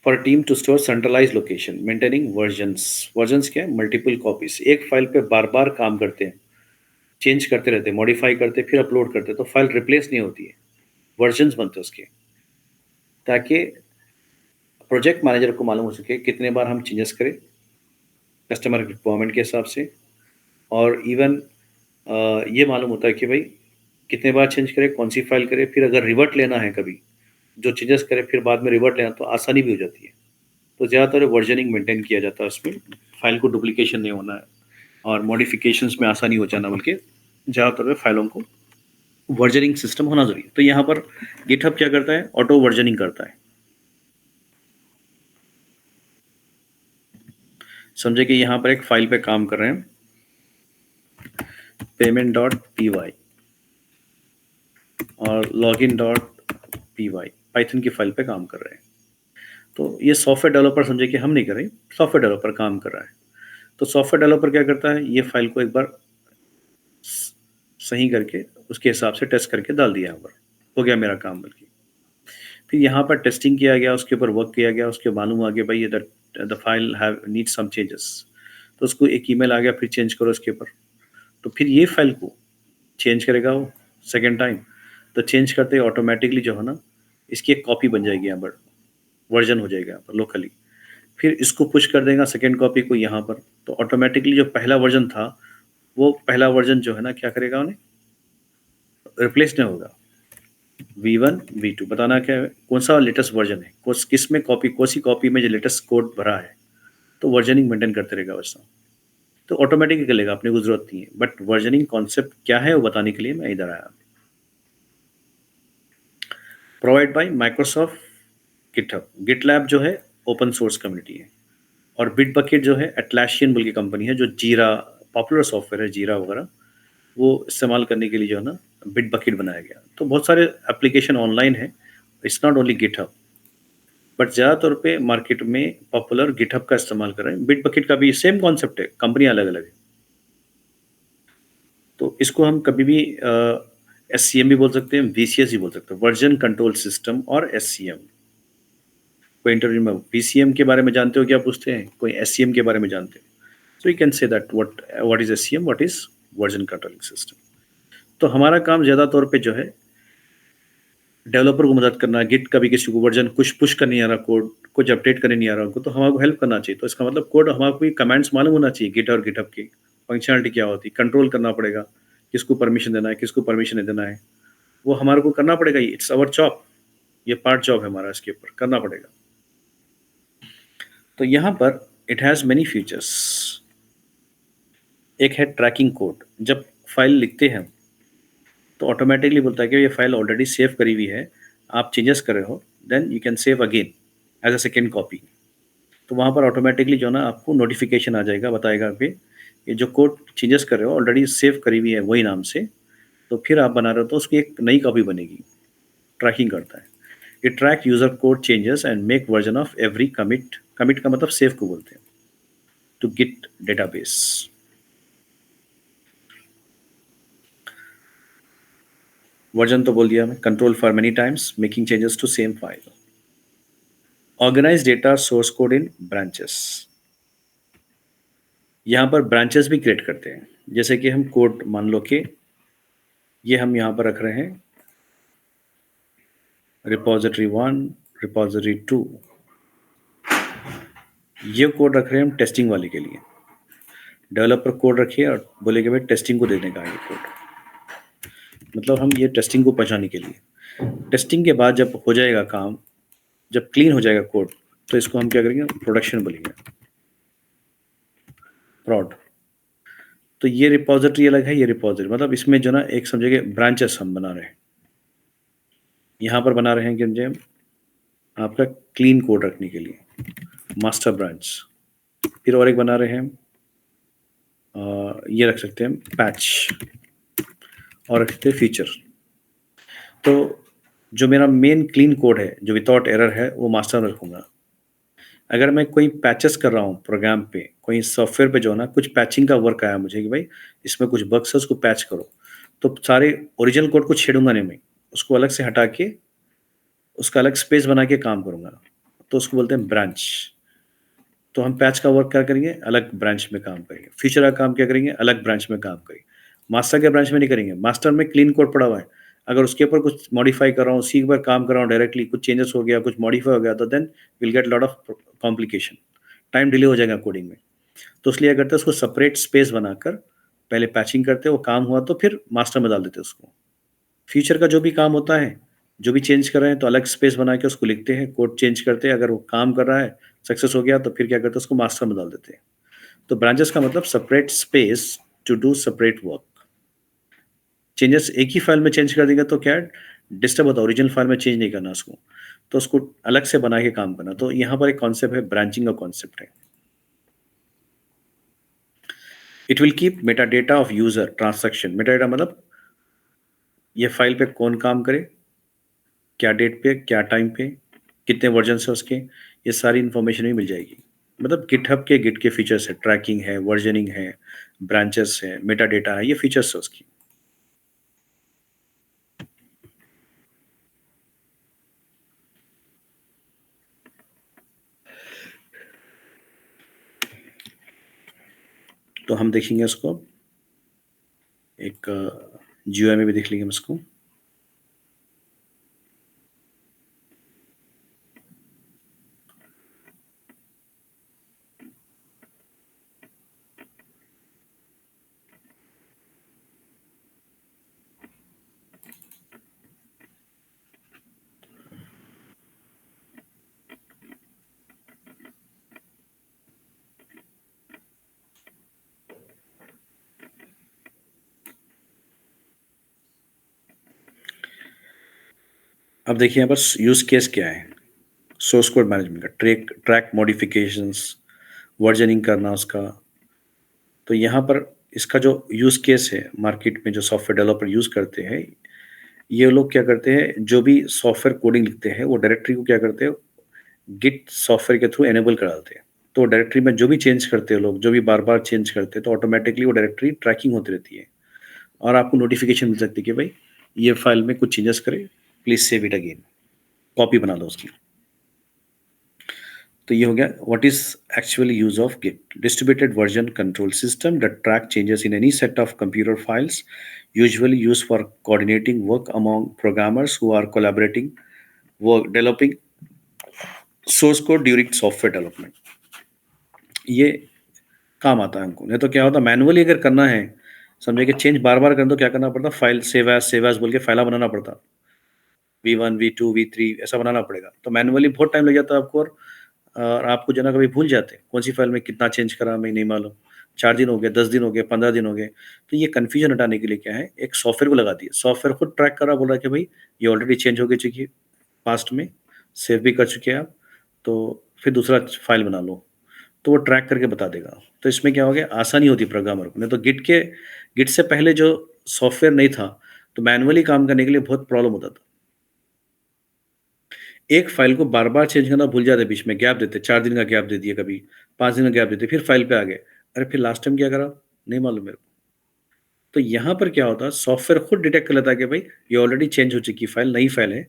Speaker 1: For team to store centralise location maintaining versions क्या है, मल्टीपल कॉपीज। एक फाइल पे बार बार काम करते हैं, चेंज करते रहते हैं, मॉडिफाई करते हैं, फिर अपलोड करते हैं, तो फाइल रिप्लेस नहीं होती है, वर्जन्स बनते हैं उसके, ताकि प्रोजेक्ट मैनेजर को मालूम हो सके कितने बार हम चेंजेस करें कस्टमर रिक्वायरमेंट के हिसाब से। और इवन ये मालूम होता है कि भाई कितने बार चेंज करें, कौन सी फाइल करें, फिर अगर रिवर्ट लेना है कभी, जो चेंजेस करें फिर बाद में रिवर्ट लेना, तो आसानी भी हो जाती है। तो ज़्यादातर वर्जनिंग मेंटेन किया जाता है उसमें, फाइल को डुप्लीकेशन नहीं होना है और मॉडिफिकेशंस में आसानी हो जाना, बल्कि ज़्यादातर फाइलों को वर्जनिंग सिस्टम होना जरूरी है। तो यहाँ पर गिटहब क्या करता है, ऑटो वर्जनिंग करता है। समझे कि यहाँ पर एक फाइल पे काम कर रहे हैं, payment.py और login.py, पाइथन की फाइल पे काम कर रहे हैं। तो ये सॉफ्टवेयर डेवलपर समझे कि हम नहीं कर रहे, सॉफ्टवेयर डेवलपर काम कर रहा है। तो सॉफ्टवेयर डेवलपर क्या करता है, ये फाइल को एक बार सही करके उसके हिसाब से टेस्ट करके डाल दिया, यहाँ पर हो गया मेरा काम। बल्कि फिर यहाँ पर टेस्टिंग किया गया, उसके ऊपर वर्क किया गया, उसके मालूम आ गया भाई ये the file have need some changes, तो उसको एक ईमेल आ गया, फिर चेंज करो इसके ऊपर। तो फिर ये फाइल को चेंज करेगा वो सेकेंड टाइम, तो चेंज करते ही ऑटोमेटिकली जो है ना, इसकी एक कॉपी बन जाएगी यहाँ पर, वर्जन हो जाएगा यहाँ पर लोकली। फिर इसको पुश कर देगा सेकेंड कॉपी को यहाँ पर, तो ऑटोमेटिकली जो पहला वर्जन था वो पहला वर्जन जो है ना क्या करेगा, उन्हें रिप्लेस नहीं होगा। V1 V2 बताना क्या है, कौन सा लेटेस्ट वर्जन है, किस में कॉपी, कौन सी कॉपी में जो लेटेस्ट कोड भरा है, तो वर्जनिंग मेंटेन करते रहेगा वैसा। तो ऑटोमेटिक चलेगा, अपने को जरूरत नहीं है। बट वर्जनिंग कॉन्सेप्ट क्या है वो बताने के लिए मैं इधर आया। Provide by Microsoft GitHub, GitLab जो है ओपन सोर्स कम्युनिटी है, और बिटबकेट जो है एटलासियन बोल की कंपनी है, जो जीरा पॉपुलर सॉफ्टवेयर है, जीरा वगैरह वो इस्तेमाल करने के लिए जो है ना बिटबकेट बनाया गया। तो बहुत सारे एप्लीकेशन ऑनलाइन है, it's not only GitHub, but ज़्यादातर पे मार्केट में पॉपुलर गिटहब का इस्तेमाल कर रहे हैं। बिटबकेट का भी सेम कॉन्सेप्ट है, कंपनियां अलग अलग है। तो इसको हम कभी भी SCM भी बोल सकते हैं, VCS भी बोल सकते हैं, वर्जन कंट्रोल सिस्टम और SCM। कोई इंटरव्यू में VCM के बारे में जानते हो क्या पूछते हैं, कोई SCM के बारे में जानते हैं, सो you can say that what is SCM, what is version controlling system. तो हमारा काम ज़्यादा तौर पे जो है डेवलपर को मदद करना। गिट कभी किसी को वर्जन कुछ पुश करने नहीं आ रहा, कोड कुछ अपडेट करने नहीं आ रहा उनको, तो हमारे को हेल्प करना चाहिए। तो इसका मतलब कोड हमारे को कमेंट्स मालूम होना चाहिए, गिट और गिटहब की फंक्शनलिटी क्या होती है, कंट्रोल करना पड़ेगा, किसको परमिशन देना है, किसको परमिशन नहीं देना है, वो हमारे को करना पड़ेगा। इट्स आवर जॉब, ये पार्ट जॉब है हमारा, इसके ऊपर करना पड़ेगा। तो यहाँ पर इट हैज़ मेनी फीचर्स। एक है ट्रैकिंग कोड, जब फाइल लिखते हैं तो ऑटोमेटिकली बोलता है कि ये फाइल ऑलरेडी सेव करी हुई है, आप चेंजेस कर रहे हो, then you can save again as a second copy. तो वहाँ पर ऑटोमेटिकली जो ना आपको नोटिफिकेशन आ जाएगा, बताएगा कि ये जो कोड चेंजेस कर रहे हो ऑलरेडी सेव करी हुई है वही नाम से, तो फिर आप बना रहे हो तो उसकी एक नई कॉपी बनेगी। ट्रैकिंग करता है, ये track user code changes and make version of every commit. Commit का मतलब सेव को बोलते हैं, टू गिट डेटाबेस। वर्जन तो बोल दिया मैं, control for many times, making changes to same file, organize data source code in branches. यहाँ पर ब्रांचेस भी क्रिएट करते हैं, जैसे कि हम कोड मान लो कि ये हम यहाँ पर रख रहे हैं रिपोजिटरी 1, रिपोजिटरी 2, ये कोड रख रहे हैं हम टेस्टिंग वाले के लिए। डेवलपर कोड रखिए और बोले कि भाई टेस्टिंग को देने का है ये कोड, मतलब हम ये टेस्टिंग को पहुँचाने के लिए। टेस्टिंग के बाद जब हो जाएगा काम, जब क्लीन हो जाएगा कोड, तो इसको हम क्या करेंगे, प्रोडक्शन बोलेंगे, प्रॉड। तो ये रिपोजिटरी अलग है, ये रिपोजिटरी, मतलब इसमें जो ना एक समझिए ब्रांचेस हम बना रहे हैं। यहाँ पर बना रहे हैं कि मुझे आपका क्लीन कोड रखने के लिए मास्टर ब्रांच। फिर और एक बना रहे हैं, ये रख सकते हैं पैच, और रखते हैं फीचर। तो जो मेरा मेन क्लीन कोड है जो विदाउट एरर है वो मास्टर में रखूँगा। अगर मैं कोई पैचेस कर रहा हूँ प्रोग्राम पे, कोई सॉफ्टवेयर पे जो है ना कुछ पैचिंग का वर्क आया मुझे कि भाई इसमें कुछ बग्स है उसको पैच करो, तो सारे ओरिजिनल कोड को छेड़ूंगा नहीं मैं, उसको अलग से हटा के उसका अलग स्पेस बना के काम करूँगा, तो उसको बोलते हैं ब्रांच। तो हम पैच का वर्क क्या करेंगे, अलग ब्रांच में काम करेंगे। फीचर का काम क्या करेंगे, अलग ब्रांच में काम करेंगे। मास्टर के ब्रांच में नहीं करेंगे। मास्टर में क्लीन कोड पड़ा हुआ है, अगर उसके ऊपर कुछ मॉडिफाई कर रहा हूँ, उसी के ऊपर काम कर रहा हूँ डायरेक्टली, कुछ चेंजेस हो गया, कुछ मॉडिफाई हो गया, तो then will get lot of complication, time delay हो जाएगा कोडिंग में। तो इसलिए क्या करते हैं, उसको सेपरेट स्पेस बनाकर पहले पैचिंग करते हैं, वो काम हुआ तो फिर मास्टर में डाल देते हैं उसको। फ्यूचर का जो भी काम होता है, जो भी चेंज कर रहे हैं तो अलग स्पेस बना के उसको लिखते हैं, कोड चेंज करते हैं, अगर वो काम कर रहा है, सक्सेस हो गया तो फिर क्या करते हैं, उसको मास्टर में डाल देते हैं। तो ब्रांचेस का मतलब separate space to do separate work. Changes एक ही फाइल में चेंज कर देंगे तो क्या डिस्टर्ब होता है, ओरिजिनल फाइल में चेंज नहीं करना उसको, तो उसको अलग से बना के काम करना। तो यहाँ पर एक कॉन्सेप्ट है, ब्रांचिंग का कॉन्सेप्ट है। It will keep Meta data of user transaction. Meta data मतलब ये फाइल पे कौन काम करे, क्या डेट पे, क्या टाइम पे, कितने वर्जन है उसके, ये सारी इन्फॉर्मेशन भी मिल जाएगी। मतलब गिटहब के गिट के फीचर्स है, ट्रैकिंग है, वर्जनिंग है, ब्रांचेस है, मेटा डेटा है, ये फीचर्स है उसकी। तो हम देखेंगे उसको एक जीओआई में भी देख लेंगे हम इसको। अब देखिए यहाँ पर यूज केस क्या है, सोर्स कोड मैनेजमेंट का, ट्रैक मॉडिफिकेशंस, वर्जनिंग करना उसका। तो यहाँ पर इसका जो यूज केस है मार्केट में जो सॉफ्टवेयर डेवलपर यूज करते हैं, ये लोग क्या करते हैं, जो भी सॉफ्टवेयर कोडिंग लिखते हैं वो डायरेक्टरी को क्या करते हैं, गिट सॉफ्टवेयर के थ्रू एनेबल करा देते हैं। तो डायरेक्टरी में जो भी चेंज करते हैं लोग, जो भी बार बार चेंज करते हैं, तो ऑटोमेटिकली वो डायरेक्टरी ट्रैकिंग होती रहती है और आपको नोटिफिकेशन मिल सकती है कि भाई ये फाइल में कुछ चेंजेस करें, please save it again, copy बना लो उसकी। तो ये हो गया what is actually use of Git. Distributed version control system that track changes in any set of computer files, usually use for coordinating work among programmers who are collaborating work developing source code during software development. ये काम आता है हमको। नहीं तो क्या होता, मैनुअली अगर करना है, समझे कि चेंज बार बार करना, तो क्या करना पड़ता, फाइल सेव एज बोल के फाइल बनाना पड़ता, V1 V2 V3 ऐसा बनाना पड़ेगा। तो मैनुअली बहुत टाइम लग जाता है आपको, और आपको जो ना कभी भूल जाते हैं कौन सी फाइल में कितना चेंज करा, मैं नहीं मालूम, 4 दिन हो गए, 10 दिन हो गए, 15 दिन हो गए। तो ये कन्फ्यूजन हटाने के लिए क्या है, एक सॉफ्टवेयर को लगा दिया, सॉफ्टवेयर खुद ट्रैक कर रहा, बोल रहा है कि भाई ये ऑलरेडी चेंज हो गई चुकी है, पास्ट में सेव भी कर चुके हैं आप, तो फिर दूसरा फाइल बना लो, तो वो ट्रैक करके बता देगा। तो इसमें क्या हो गया, आसानी होती है प्रोग्रामर को। नहीं तो गिट से पहले जो सॉफ्टवेयर नहीं था, तो मैनुअली काम करने के लिए बहुत प्रॉब्लम होता था। एक फाइल को बार-बार चेंज करना भूल जाते, बीच में गैप देते, 4 दिन का गैप दे दिया, कभी 5 दिन का गैप देते, फिर फाइल पे आ गए। अरे फिर लास्ट टाइम क्या करा? नहीं मालूम मेरे को। तो यहाँ पर क्या होता है, सॉफ्टवेयर खुद डिटेक्ट कर लेता है कि भाई ये ऑलरेडी चेंज हो चुकी फाइल, नई फाइल है।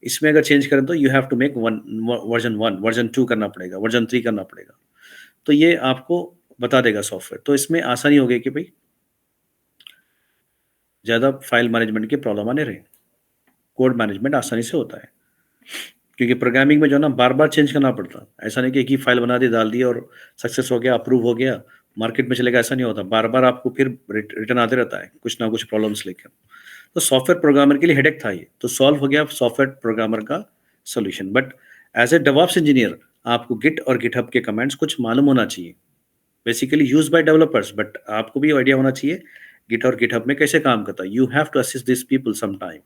Speaker 1: इसमें अगर चेंज करें तो you have to make version 1, version 2 करना पड़ेगा, वर्जन 3 करना पड़ेगा। तो ये आपको बता देगा सॉफ्टवेयर। तो इसमें आसानी हो गई कि भाई ज़्यादा फाइल मैनेजमेंट की प्रॉब्लम आने रहे। कोड मैनेजमेंट आसानी से होता है। क्योंकि प्रोग्रामिंग में जो है ना बार-बार चेंज करना पड़ता है। ऐसा नहीं कि एक ही फाइल बना दी, डाल दी और सक्सेस हो गया, अप्रूव हो गया, मार्केट में चलेगा, ऐसा नहीं होता। बार-बार आपको फिर रिटर्न आते रहता है, कुछ ना कुछ प्रॉब्लम्स लेकर। तो सॉफ्टवेयर प्रोग्रामर के लिए हेडेक था ये, तो सॉल्व हो गया सॉफ्टवेयर प्रोग्रामर का solution. But as a DevOps engineer आपको गिट और गिटहब के कमांड्स कुछ मालूम होना चाहिए। Basically used by developers, but आपको भी आइडिया होना चाहिए गिट और गिटहब में कैसे काम करता है। You have to assist this people some time.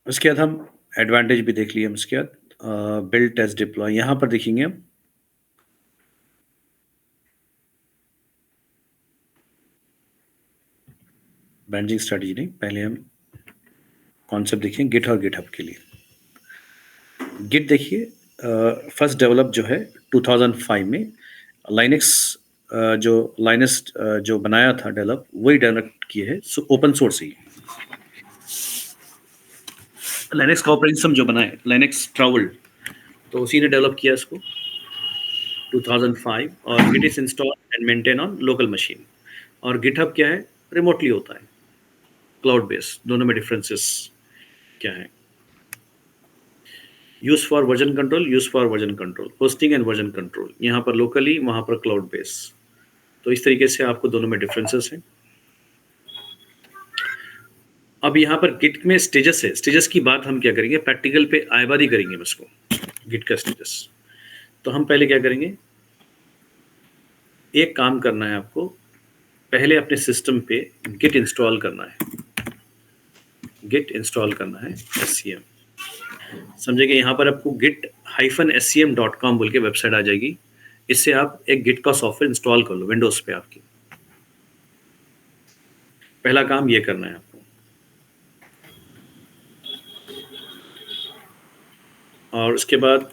Speaker 1: उसके बाद हम एडवांटेज भी देख लिए हम। उसके बाद बिल्ड टेस्ट डिप्लॉय, यहाँ पर देखेंगे हम बैंजिंग स्ट्रेटजी नहीं, पहले हम कॉन्सेप्ट देखिए गिट और गिटहब के लिए। गिट देखिए फर्स्ट डेवलप जो है 2005 में लाइनेक्स जो लाइनस जो बनाया था डेवलप वही डेवलप किए है, ओपन सोर्स ही। लाइनेक्स का ऑपरेटिंग सिस्टम जो बनाए लाइनेक्स ट्रैवल, तो उसी ने डेवलप किया इसको 2005। और Git is install and maintain on local machine. और गिटहब क्या है, रिमोटली होता है, क्लाउड बेस्ड। दोनों में डिफरेंसेस क्या है? Use for version control, use for version control, hosting and version control. यहाँ पर लोकली, वहाँ पर क्लाउड बेस। तो इस तरीके से आपको दोनों में डिफरेंसेस हैं। अब यहाँ पर गिट में स्टेजेस है। स्टेजेस की बात हम क्या करेंगे, प्रैक्टिकल पे आयबादी करेंगे हम इसको, गिट का स्टेजेस। तो हम पहले क्या करेंगे, एक काम करना है आपको, पहले अपने सिस्टम पे गिट इंस्टॉल करना है। गिट इंस्टॉल करना है SCM। समझेंगे, यहाँ पर आपको git-scm.com बोल के वेबसाइट आ जाएगी। इससे आप एक गिट का सॉफ्टवेयर इंस्टॉल कर लो विंडोज पे आपकी। पहला काम ये करना है आपको। और उसके बाद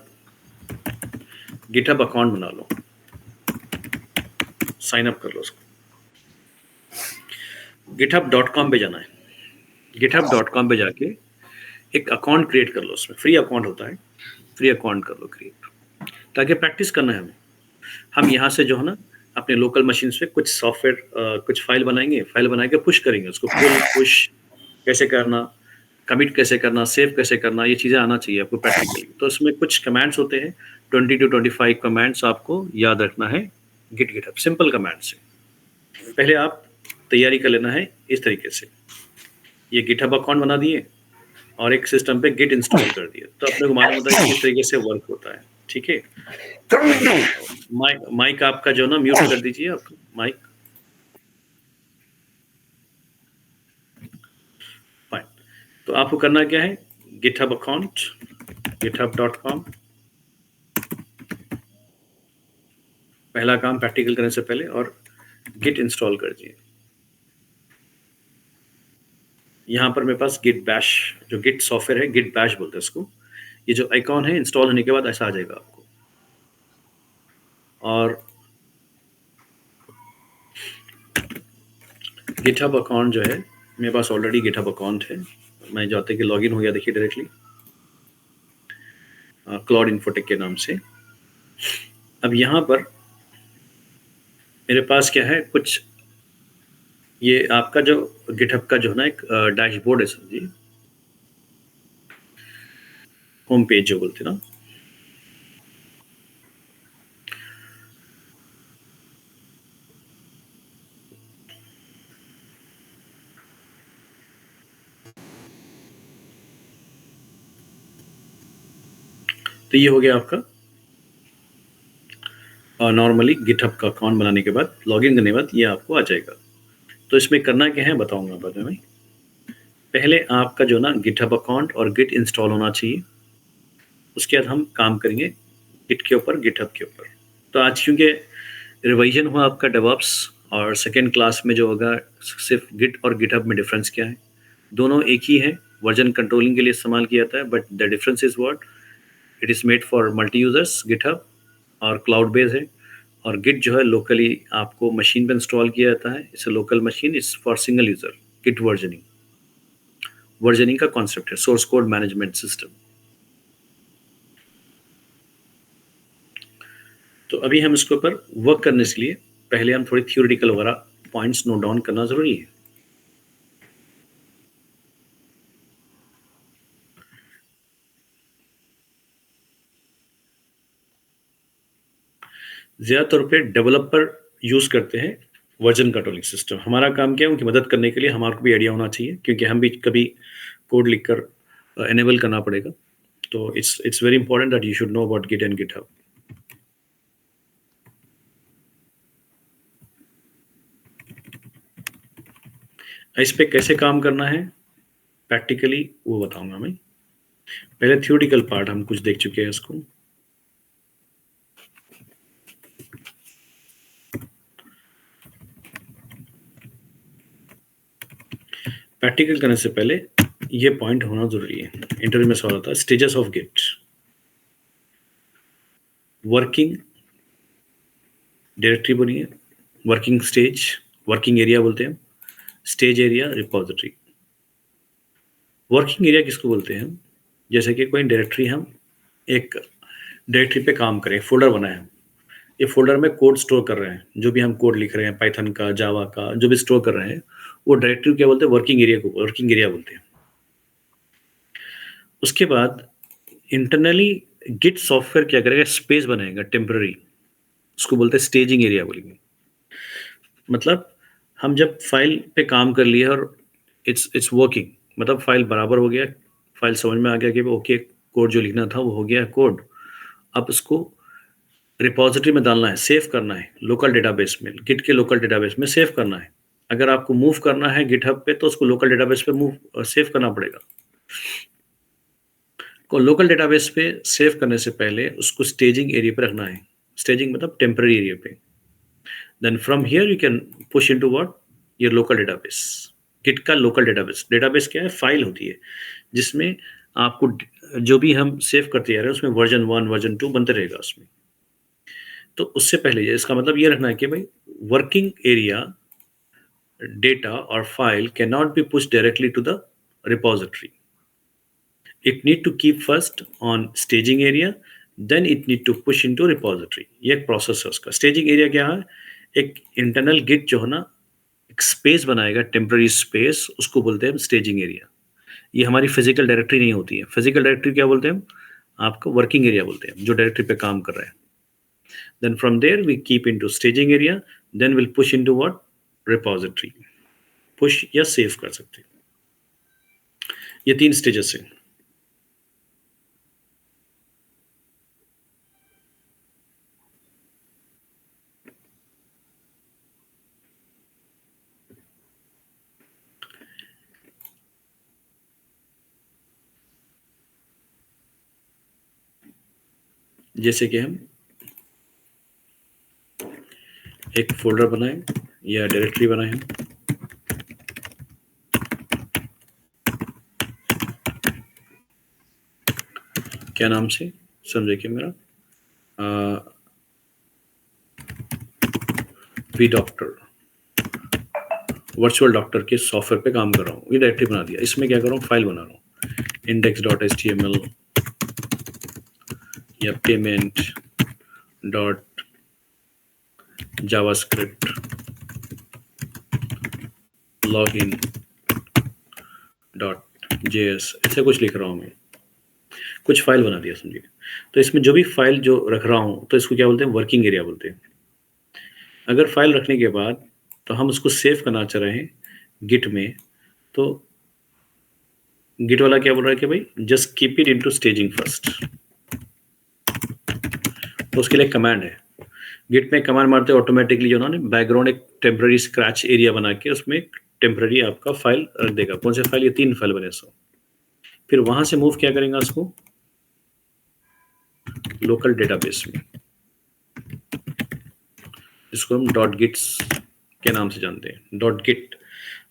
Speaker 1: गिटहब अकाउंट बना लो, साइन अप कर लो उसको। github.com पे जाना है। github.com पे जाके एक अकाउंट क्रिएट कर लो, उसमें फ्री अकाउंट होता है, फ्री अकाउंट कर लो क्रिएट, ताकि प्रैक्टिस करना है हमें। हम यहाँ से जो है ना अपने लोकल मशीन पे कुछ सॉफ्टवेयर कुछ फाइल बनाएंगे, फाइल बना के पुश करेंगे उसको। पुल पुश कैसे करना, कमिट कैसे करना, सेव कैसे करना, ये चीज़ें आना चाहिए आपको प्रैक्टिकली। तो इसमें कुछ कमांड्स होते हैं, 20 to 25 कमांड्स आपको याद रखना है गिटहब, सिंपल कमांड्स है। पहले आप तैयारी कर लेना है इस तरीके से। ये गिटहब अकाउंट बना दिए और एक सिस्टम पे गिट इंस्टॉल कर दिया, तो अपने को मालूम होता है कि किस तरीके से वर्क होता है। ठीक है, माइक आपका जो ना म्यूट कर दीजिए आप माइक। फाइन। तो आपको करना क्या है, गिटहब अकाउंट, github.com। पहला काम प्रैक्टिकल करने से पहले, और गिट इंस्टॉल कर दिए। यहाँ पर मेरे पास गिट बैश, जो गिट सॉफ्टवेयर है, गिट बैश बोलते हैं इसको। ये जो आइकॉन है इंस्टॉल होने के बाद ऐसा आ जाएगा आपको। और गिटहब अकाउंट जो है, मेरे पास ऑलरेडी गिटहब अकाउंट है। मैं जाते कि लॉगिन हो गया, देखिए डायरेक्टली क्लाउड इन्फोटेक के नाम से। अब यहाँ पर मेरे पास क्या है, कुछ ये आपका जो गिटहब का जो है ना एक डैशबोर्ड है, समझिए होम पेज जो बोलते ना। तो ये हो गया आपका नॉर्मली गिटहब का अकाउंट बनाने के बाद, लॉगिन करने के बाद ये आपको आ जाएगा। तो इसमें करना क्या है बताऊंगा बाद में। पहले आपका जो ना गिटहब अकाउंट और गिट इंस्टॉल होना चाहिए। उसके बाद हम काम करेंगे गिट के ऊपर, गिटहब के ऊपर। तो आज क्योंकि रिवीजन हुआ आपका डेवऑप्स, और सेकेंड क्लास में जो होगा सिर्फ गिट और गिटहब में डिफरेंस क्या है। दोनों एक ही है, वर्जन कंट्रोलिंग के लिए इस्तेमाल किया जाता है, but the difference is what, it is made for multi users GitHub, और क्लाउड बेस्ड है। और गिट जो है लोकली आपको मशीन पे इंस्टॉल किया जाता है। It's local machine, it's for single user. Git versioning, versioning का कॉन्सेप्ट है, सोर्स कोड मैनेजमेंट सिस्टम। तो अभी हम इसके ऊपर वर्क करने के लिए पहले हम थोड़ी थियोरिटिकल वगैरह पॉइंट्स नोट डाउन करना जरूरी है। ज़्यादातर पे डेवलपर यूज़ करते हैं वर्जन कंट्रोलिंग सिस्टम। हमारा काम क्या है, उनकी मदद करने के लिए हमारे को भी आइडिया होना चाहिए, क्योंकि हम भी कभी कोड लिखकर एनेबल करना पड़ेगा। तो it's very important that you should know about Git and GitHub. इस पे कैसे काम करना है प्रैक्टिकली वो बताऊंगा मैं। पहले थियोरिटिकल पार्ट हम कुछ देख चुके हैं इसको। प्रैक्टिकल करने से पहले ये पॉइंट होना जरूरी है। इंटरव्यू में सवाल होता है stages of Git. Working directory बनी है, वर्किंग स्टेज, वर्किंग एरिया बोलते हैं, stage area, repository. Working area किसको बोलते हैं? जैसे कि कोई डायरेक्टरी, हम एक डायरेक्टरी पे काम करें, फोल्डर बनाए हैं, ये फोल्डर में कोड स्टोर कर रहे हैं, जो भी हम कोड लिख रहे हैं पाइथन का, जावा का, जो भी स्टोर कर रहे हैं, वो डायरेक्टरी क्या बोलते हैं? वर्किंग एरिया को वर्किंग एरिया बोलते हैं। उसके बाद इंटरनली गिट सॉफ्टवेयर क्या करेगा? स्पेस बनाएगा टेम्पररी, उसको बोलते हैं स्टेजिंग एरिया बोलेंगे। मतलब हम जब फाइल पे काम कर लिए और इट्स वर्किंग, मतलब फाइल बराबर हो गया, फाइल समझ में आ गया कि ओके कोड जो लिखना था वो हो गया कोड, अब उसको रिपोजिटरी में डालना है, सेव करना है लोकल डेटाबेस में, गिट के लोकल डेटाबेस में सेव करना है। अगर आपको मूव करना है गिटहब पे तो उसको लोकल डेटाबेस पे मूव सेव करना पड़ेगा। को लोकल डेटाबेस पे सेव करने से पहले उसको स्टेजिंग एरिया पे रखना है। स्टेजिंग मतलब टेम्पररी एरिया पे। Then from here you can push into what? Your local database. Git का लोकल डेटाबेस, डेटाबेस क्या है? फाइल होती है जिसमें आपको जो भी हम सेव करते जा रहे हैं उसमें वर्जन 1 वर्जन 2 बनते रहेगा उसमें। तो उससे पहले इसका मतलब ये रखना है कि भाई वर्किंग एरिया डेटा और file can not be push directly to the repository. It need to keep first on staging area, then it need to push into repository। ये एक प्रोसेस है उसका। स्टेजिंग एरिया क्या है? एक इंटरनल गिट जो है ना, एक स्पेस बनाएगा, टेम्पररी स्पेस, उसको बोलते हैं स्टेजिंग एरिया। ये हमारी फिजिकल डायरेक्टरी नहीं होती है। फिजिकल डायरेक्टरी क्या बोलते हैं हम? आपको वर्किंग एरिया बोलते हैं, जो डायरेक्टरी पे काम कर रहे हैं। Then from there we keep into staging area, then will push into what? Repository. Push या सेव कर सकते हैं। ये 3 स्टेजेस हैं। जैसे कि हम एक फोल्डर बनाएं या डायरेक्टरी बनाएं, क्या नाम से? समझे कि मेरा वी डॉक्टर, वर्चुअल डॉक्टर के सॉफ्टवेयर पे काम कर रहा हूँ, ये डायरेक्टरी बना दिया। इसमें क्या कर रहा हूँ? फाइल बना रहा हूँ, index.html या payment dot JavaScript login dot JS, ऐसे कुछ लिख रहा हूँ मैं, कुछ फाइल बना दिया समझिए। तो इसमें जो भी फाइल जो रख रहा हूँ तो इसको क्या बोलते हैं? वर्किंग एरिया बोलते हैं। अगर फाइल रखने के बाद तो हम उसको सेव करना चाह रहे हैं गिट में, तो गिट वाला क्या बोल रहा है कि भाई just keep it into staging first. तो उसके लिए कमांड है, गिट में कमांड मारते ऑटोमेटिकली जो ना बैकग्राउंड एक टेम्पररी स्क्रैच एरिया बना के उसमें टेम्पररी आपका फाइल रख देगा। कौन से फाइल? ये 3 फाइल बने सो। फिर वहां से मूव क्या करेंगे उसको? लोकल डेटाबेस में, जिसको हम डॉट गिट्स के नाम से जानते हैं, डॉट गिट।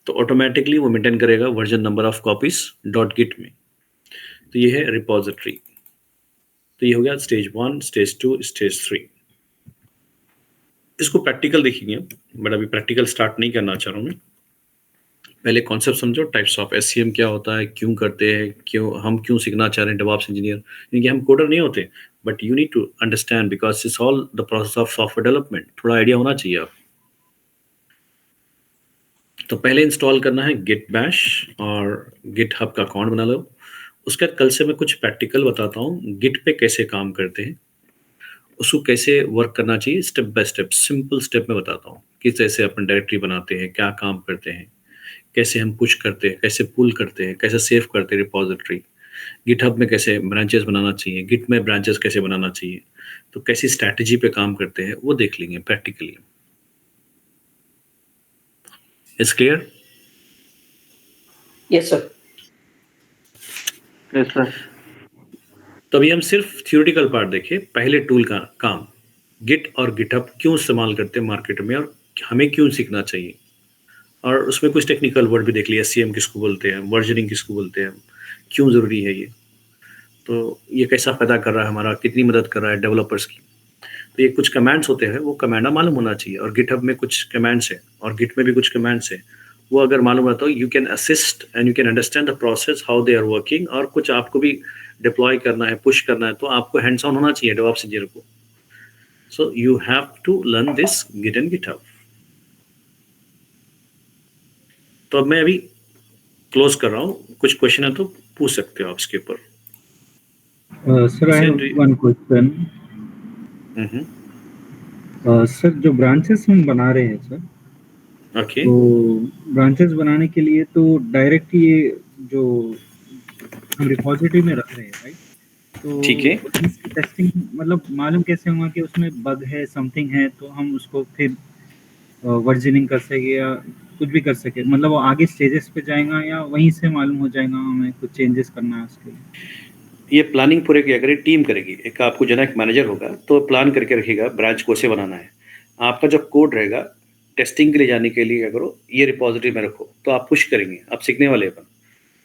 Speaker 1: तो ऑटोमेटिकली वो मेंटेन करेगा version number of copies dot Git में। तो ये है रिपोजिटरी। तो ये हो गया स्टेज 1, स्टेज 2, स्टेज 3। इसको प्रैक्टिकल देखेंगे, बट अभी प्रैक्टिकल स्टार्ट नहीं करना चाह रहा हूँ मैं। पहले कॉन्सेप्ट समझो, टाइप्स ऑफ एससीएम क्या होता है, क्यों करते हैं, क्यों सीखना चाह रहे हैं डेवऑप्स इंजीनियर। क्योंकि हम कोडर नहीं होते, but you need to understand because it's all the process of software development. थोड़ा आइडिया होना चाहिए आप। तो पहले इंस्टॉल करना है गिट बैश और गिटहब का अकाउंट बना लो। उसके बाद कल से मैं कुछ प्रैक्टिकल बताता हूँ गिट पे कैसे काम करते हैं, उसको कैसे वर्क करना चाहिए, step by step simple step में बताता हूँ कि कैसे अपन डायरेक्टरी बनाते हैं, क्या काम करते हैं, कैसे हम पुश करते हैं, कैसे पुल करते हैं, कैसे सेव करते हैं रिपोजिटरी, गिटहब में कैसे ब्रांचेस बनाना चाहिए, गिट में ब्रांचेस कैसे बनाना चाहिए, तो कैसी स्ट्रैटेजी पे काम करते हैं वो देख लेंगे practically. Is clear?
Speaker 3: Yes sir.
Speaker 4: Yes sir.
Speaker 1: तो अभी हम सिर्फ थियोरेटिकल पार्ट देखें। पहले टूल का काम, गिट और गिटहब क्यों इस्तेमाल करते हैं मार्केट में और हमें क्यों सीखना चाहिए, और उसमें कुछ टेक्निकल वर्ड भी देख लिया, SCM किसको बोलते हैं, वर्जनिंग किसको बोलते हैं, क्यों ज़रूरी है ये, तो ये कैसा फ़ायदा कर रहा है हमारा, कितनी मदद कर रहा है डेवलपर्स की। तो ये कुछ कमांड्स होते हैं, वो कमांड मालूम होना चाहिए, और गिटहब में कुछ कमांड्स है और गिट में भी कुछ कमांड्स है, वो अगर मालूम है तो you can assist and you can understand the process how they are working. और कुछ आपको भी डिप्लॉय करना है, पुश करना है, तो आपको हैंड्स ऑन होना चाहिए डेवऑप्स इंजीनियर को। So you have to learn this Git and GitHub. तो अब मैं अभी क्लोज कर रहा हूँ, कुछ क्वेश्चन है तो पूछ सकते हो आप इसके ऊपर।
Speaker 3: Sir I have one question. Sir जो ब्रांचेस हम बना रहे हैं सर,
Speaker 1: ओके,
Speaker 3: तो ब्रांचेस बनाने के लिए तो डायरेक्ट ये जो हम रिपोजिटरी में रख रहे हैं, राइट? तो
Speaker 1: ठीक है।
Speaker 3: इसकी टेस्टिंग मतलब मालूम कैसे होगा कि उसमें बग है, समथिंग है, तो हम उसको फिर वर्जनिंग कर सके या कुछ भी कर सके, मतलब वो आगे स्टेजेस पे जाएगा या वहीं से मालूम हो जाएगा हमें कुछ चेंजेस करना है उसके लिए?
Speaker 1: ये प्लानिंग पूरे क्या करेगी, टीम करेगी। एक आपको जो ना एक मैनेजर होगा तो प्लान करके रखेगा ब्रांच को से बनाना है। आपका जो कोड रहेगा टेस्टिंग के लिए जाने के लिए क्या करो, ये रिपोजिटरी में रखो, तो आप पुश करेंगे, आप सीखने वाले अपन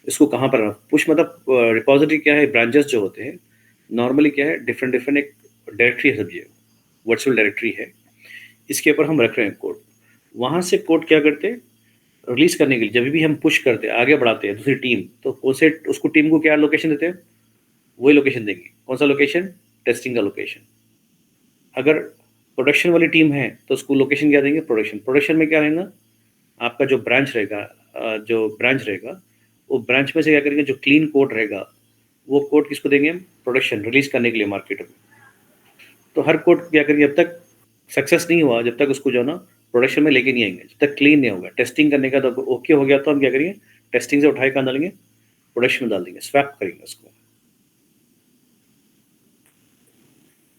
Speaker 1: इसको कहाँ पर पुश, मतलब रिपोजिटरी क्या है, ब्रांचेस जो होते हैं नॉर्मली क्या है, डिफरेंट डिफरेंट एक डायरेक्टरी है, समझिए वर्चुअल डायरेक्टरी है, इसके ऊपर हम रख रहे हैं कोड। वहाँ से कोड क्या करते हैं, रिलीज करने के लिए जब भी हम पुश करते हैं, आगे बढ़ाते हैं दूसरी टीम, तो उसे उसको टीम को क्या लोकेशन देते हैं, वही लोकेशन देंगे। कौन सा लोकेशन, टेस्टिंग का लोकेशन। अगर प्रोडक्शन वाली टीम है तो उसको लोकेशन क्या देंगे, प्रोडक्शन। प्रोडक्शन में क्या रहेगा, आपका जो ब्रांच रहेगा, वो ब्रांच में से क्या करेंगे, जो क्लीन कोड रहेगा वो कोड किसको देंगे हम, प्रोडक्शन रिलीज करने के लिए मार्केट में। तो हर कोड क्या करेंगे, जब तक सक्सेस नहीं हुआ, जब तक उसको जो है ना प्रोडक्शन में लेके नहीं आएंगे, जब तक क्लीन नहीं होगा। टेस्टिंग करने का तो ओके हो गया तो हम क्या करेंगे, टेस्टिंग से उठाए कहाँ डालेंगे, प्रोडक्शन में डाल देंगे, स्वैप करेंगे उसको।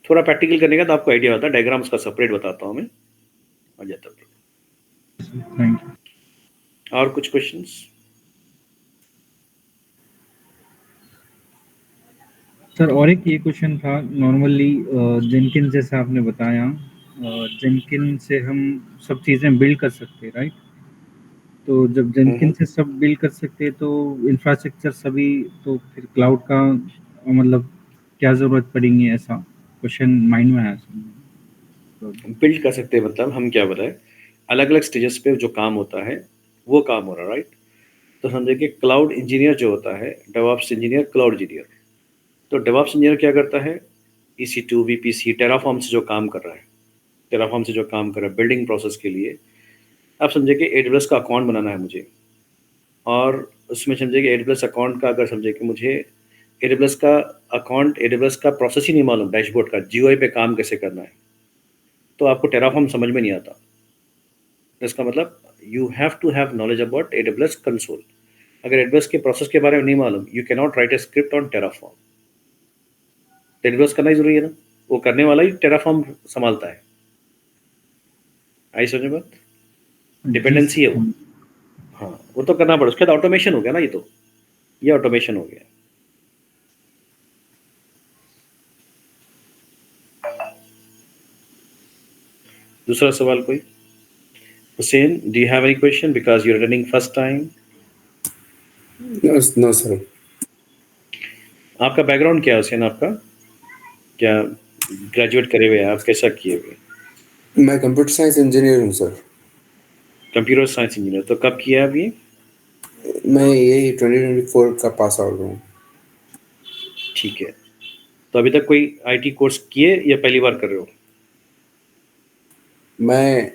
Speaker 1: थोड़ा प्रैक्टिकल करने का तो आपको आइडिया होता है, डायग्राम उसका सेपरेट बताता हूँ मैं, आ जाता है।
Speaker 3: Thank you.
Speaker 1: और कुछ क्वेश्चंस?
Speaker 3: सर और एक ये क्वेश्चन था, नॉर्मली जेनकिन जैसा आपने बताया, जेनकिन से हम सब चीज़ें बिल्ड कर सकते हैं, राइट? तो जब जेनकिन से सब बिल्ड कर सकते हैं तो इंफ्रास्ट्रक्चर सभी, तो फिर क्लाउड का मतलब क्या ज़रूरत पड़ेगी, ऐसा क्वेश्चन माइंड में आया सर।
Speaker 1: बिल्ड कर सकते हैं, मतलब हम क्या बताएं, अलग अलग स्टेजेस पे जो काम होता है वो काम हो रहा है, राइट? तो समझे कि क्लाउड इंजीनियर जो होता है, डेवऑप्स इंजीनियर, क्लाउड इंजीनियर। तो डेवऑप्स इंजीनियर क्या करता है, EC2, VPC, टेराफॉर्म से जो काम कर रहा है, बिल्डिंग प्रोसेस के लिए। आप समझे कि AWS का अकाउंट बनाना है मुझे, और उसमें समझे कि AWS अकाउंट का, अगर समझे कि मुझे AWS का अकाउंट, AWS का प्रोसेस ही नहीं मालूम, डैशबोर्ड का GUI पे काम कैसे करना है, तो आपको टेराफॉर्म समझ में नहीं आता। इसका मतलब you have to have knowledge about AWS console. अगर AWS के प्रोसेस के बारे में नहीं मालूम, you can not write a script on Terraform. AWS करना ही जरूरी है ना, वो करने वाला ही टेराफॉर्म संभालता है। आई समझ बात, डिपेंडेंसी है वो। हाँ, वो तो करना पड़े, उसके बाद ऑटोमेशन हो गया ना, ये ऑटोमेशन हो गया। दूसरा सवाल कोई? Hussain, do you have any question, because you are running first time?
Speaker 2: No sir.
Speaker 1: आपका बैकग्राउंड क्या है हुसैन, आपका क्या ग्रेजुएट करे हुए हैं आप, कैसा किए हुए?
Speaker 2: मैं कंप्यूटर साइंस इंजीनियर हूँ सर।
Speaker 1: कंप्यूटर साइंस इंजीनियर, तो कब किया आप ये?
Speaker 2: मैं यही 2024 का पास आउट हूँ।
Speaker 1: ठीक है, तो अभी तक कोई IT कोर्स किए या पहली बार कर रहे हो?
Speaker 2: मैं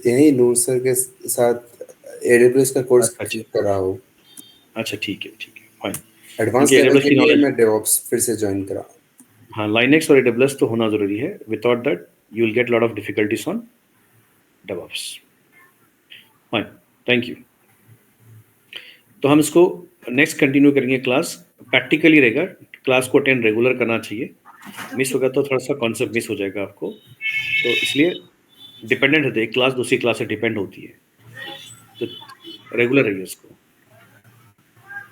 Speaker 2: यही नूर सर के साथ AWS का कोर्स
Speaker 1: अच्छा
Speaker 2: कर रहा हूँ।
Speaker 1: अच्छा, ठीक है फाइन।
Speaker 2: एडवांस
Speaker 1: क्योंकि
Speaker 2: लेवल
Speaker 1: AWS
Speaker 2: के
Speaker 1: की
Speaker 2: लिए
Speaker 1: नॉलेज,
Speaker 2: मैं डेवऑप्स फिर से ज्वाइन करा।
Speaker 1: हाँ, लाइनेक्स और AWS तो होना ज़रूरी है। Without that you will get lot of difficulties on DevOps। Fine, thank you. तो हम इसको नेक्स्ट कंटिन्यू करेंगे, क्लास प्रैक्टिकली रहेगा, क्लास को अटेंड रेगुलर करना चाहिए। मिस होगा तो थोड़ा सा कॉन्सेप्ट मिस हो जाएगा आपको, तो इसलिए डिपेंडेंट होते हैं, क्लास दूसरी क्लास से डिपेंड होती है, तो रेगुलर रहिए उसको।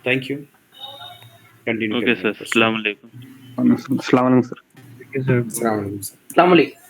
Speaker 1: थैंक यू, कंटिन्यू
Speaker 4: ओके
Speaker 1: करेंगे
Speaker 4: सर,
Speaker 1: आपको।
Speaker 4: अस्सलाम वालेकुम।
Speaker 3: अस्सलाम वालेकुम सर।
Speaker 2: अस्सलाम वालेकुम सर।
Speaker 5: अस्सलाम वालेकुम।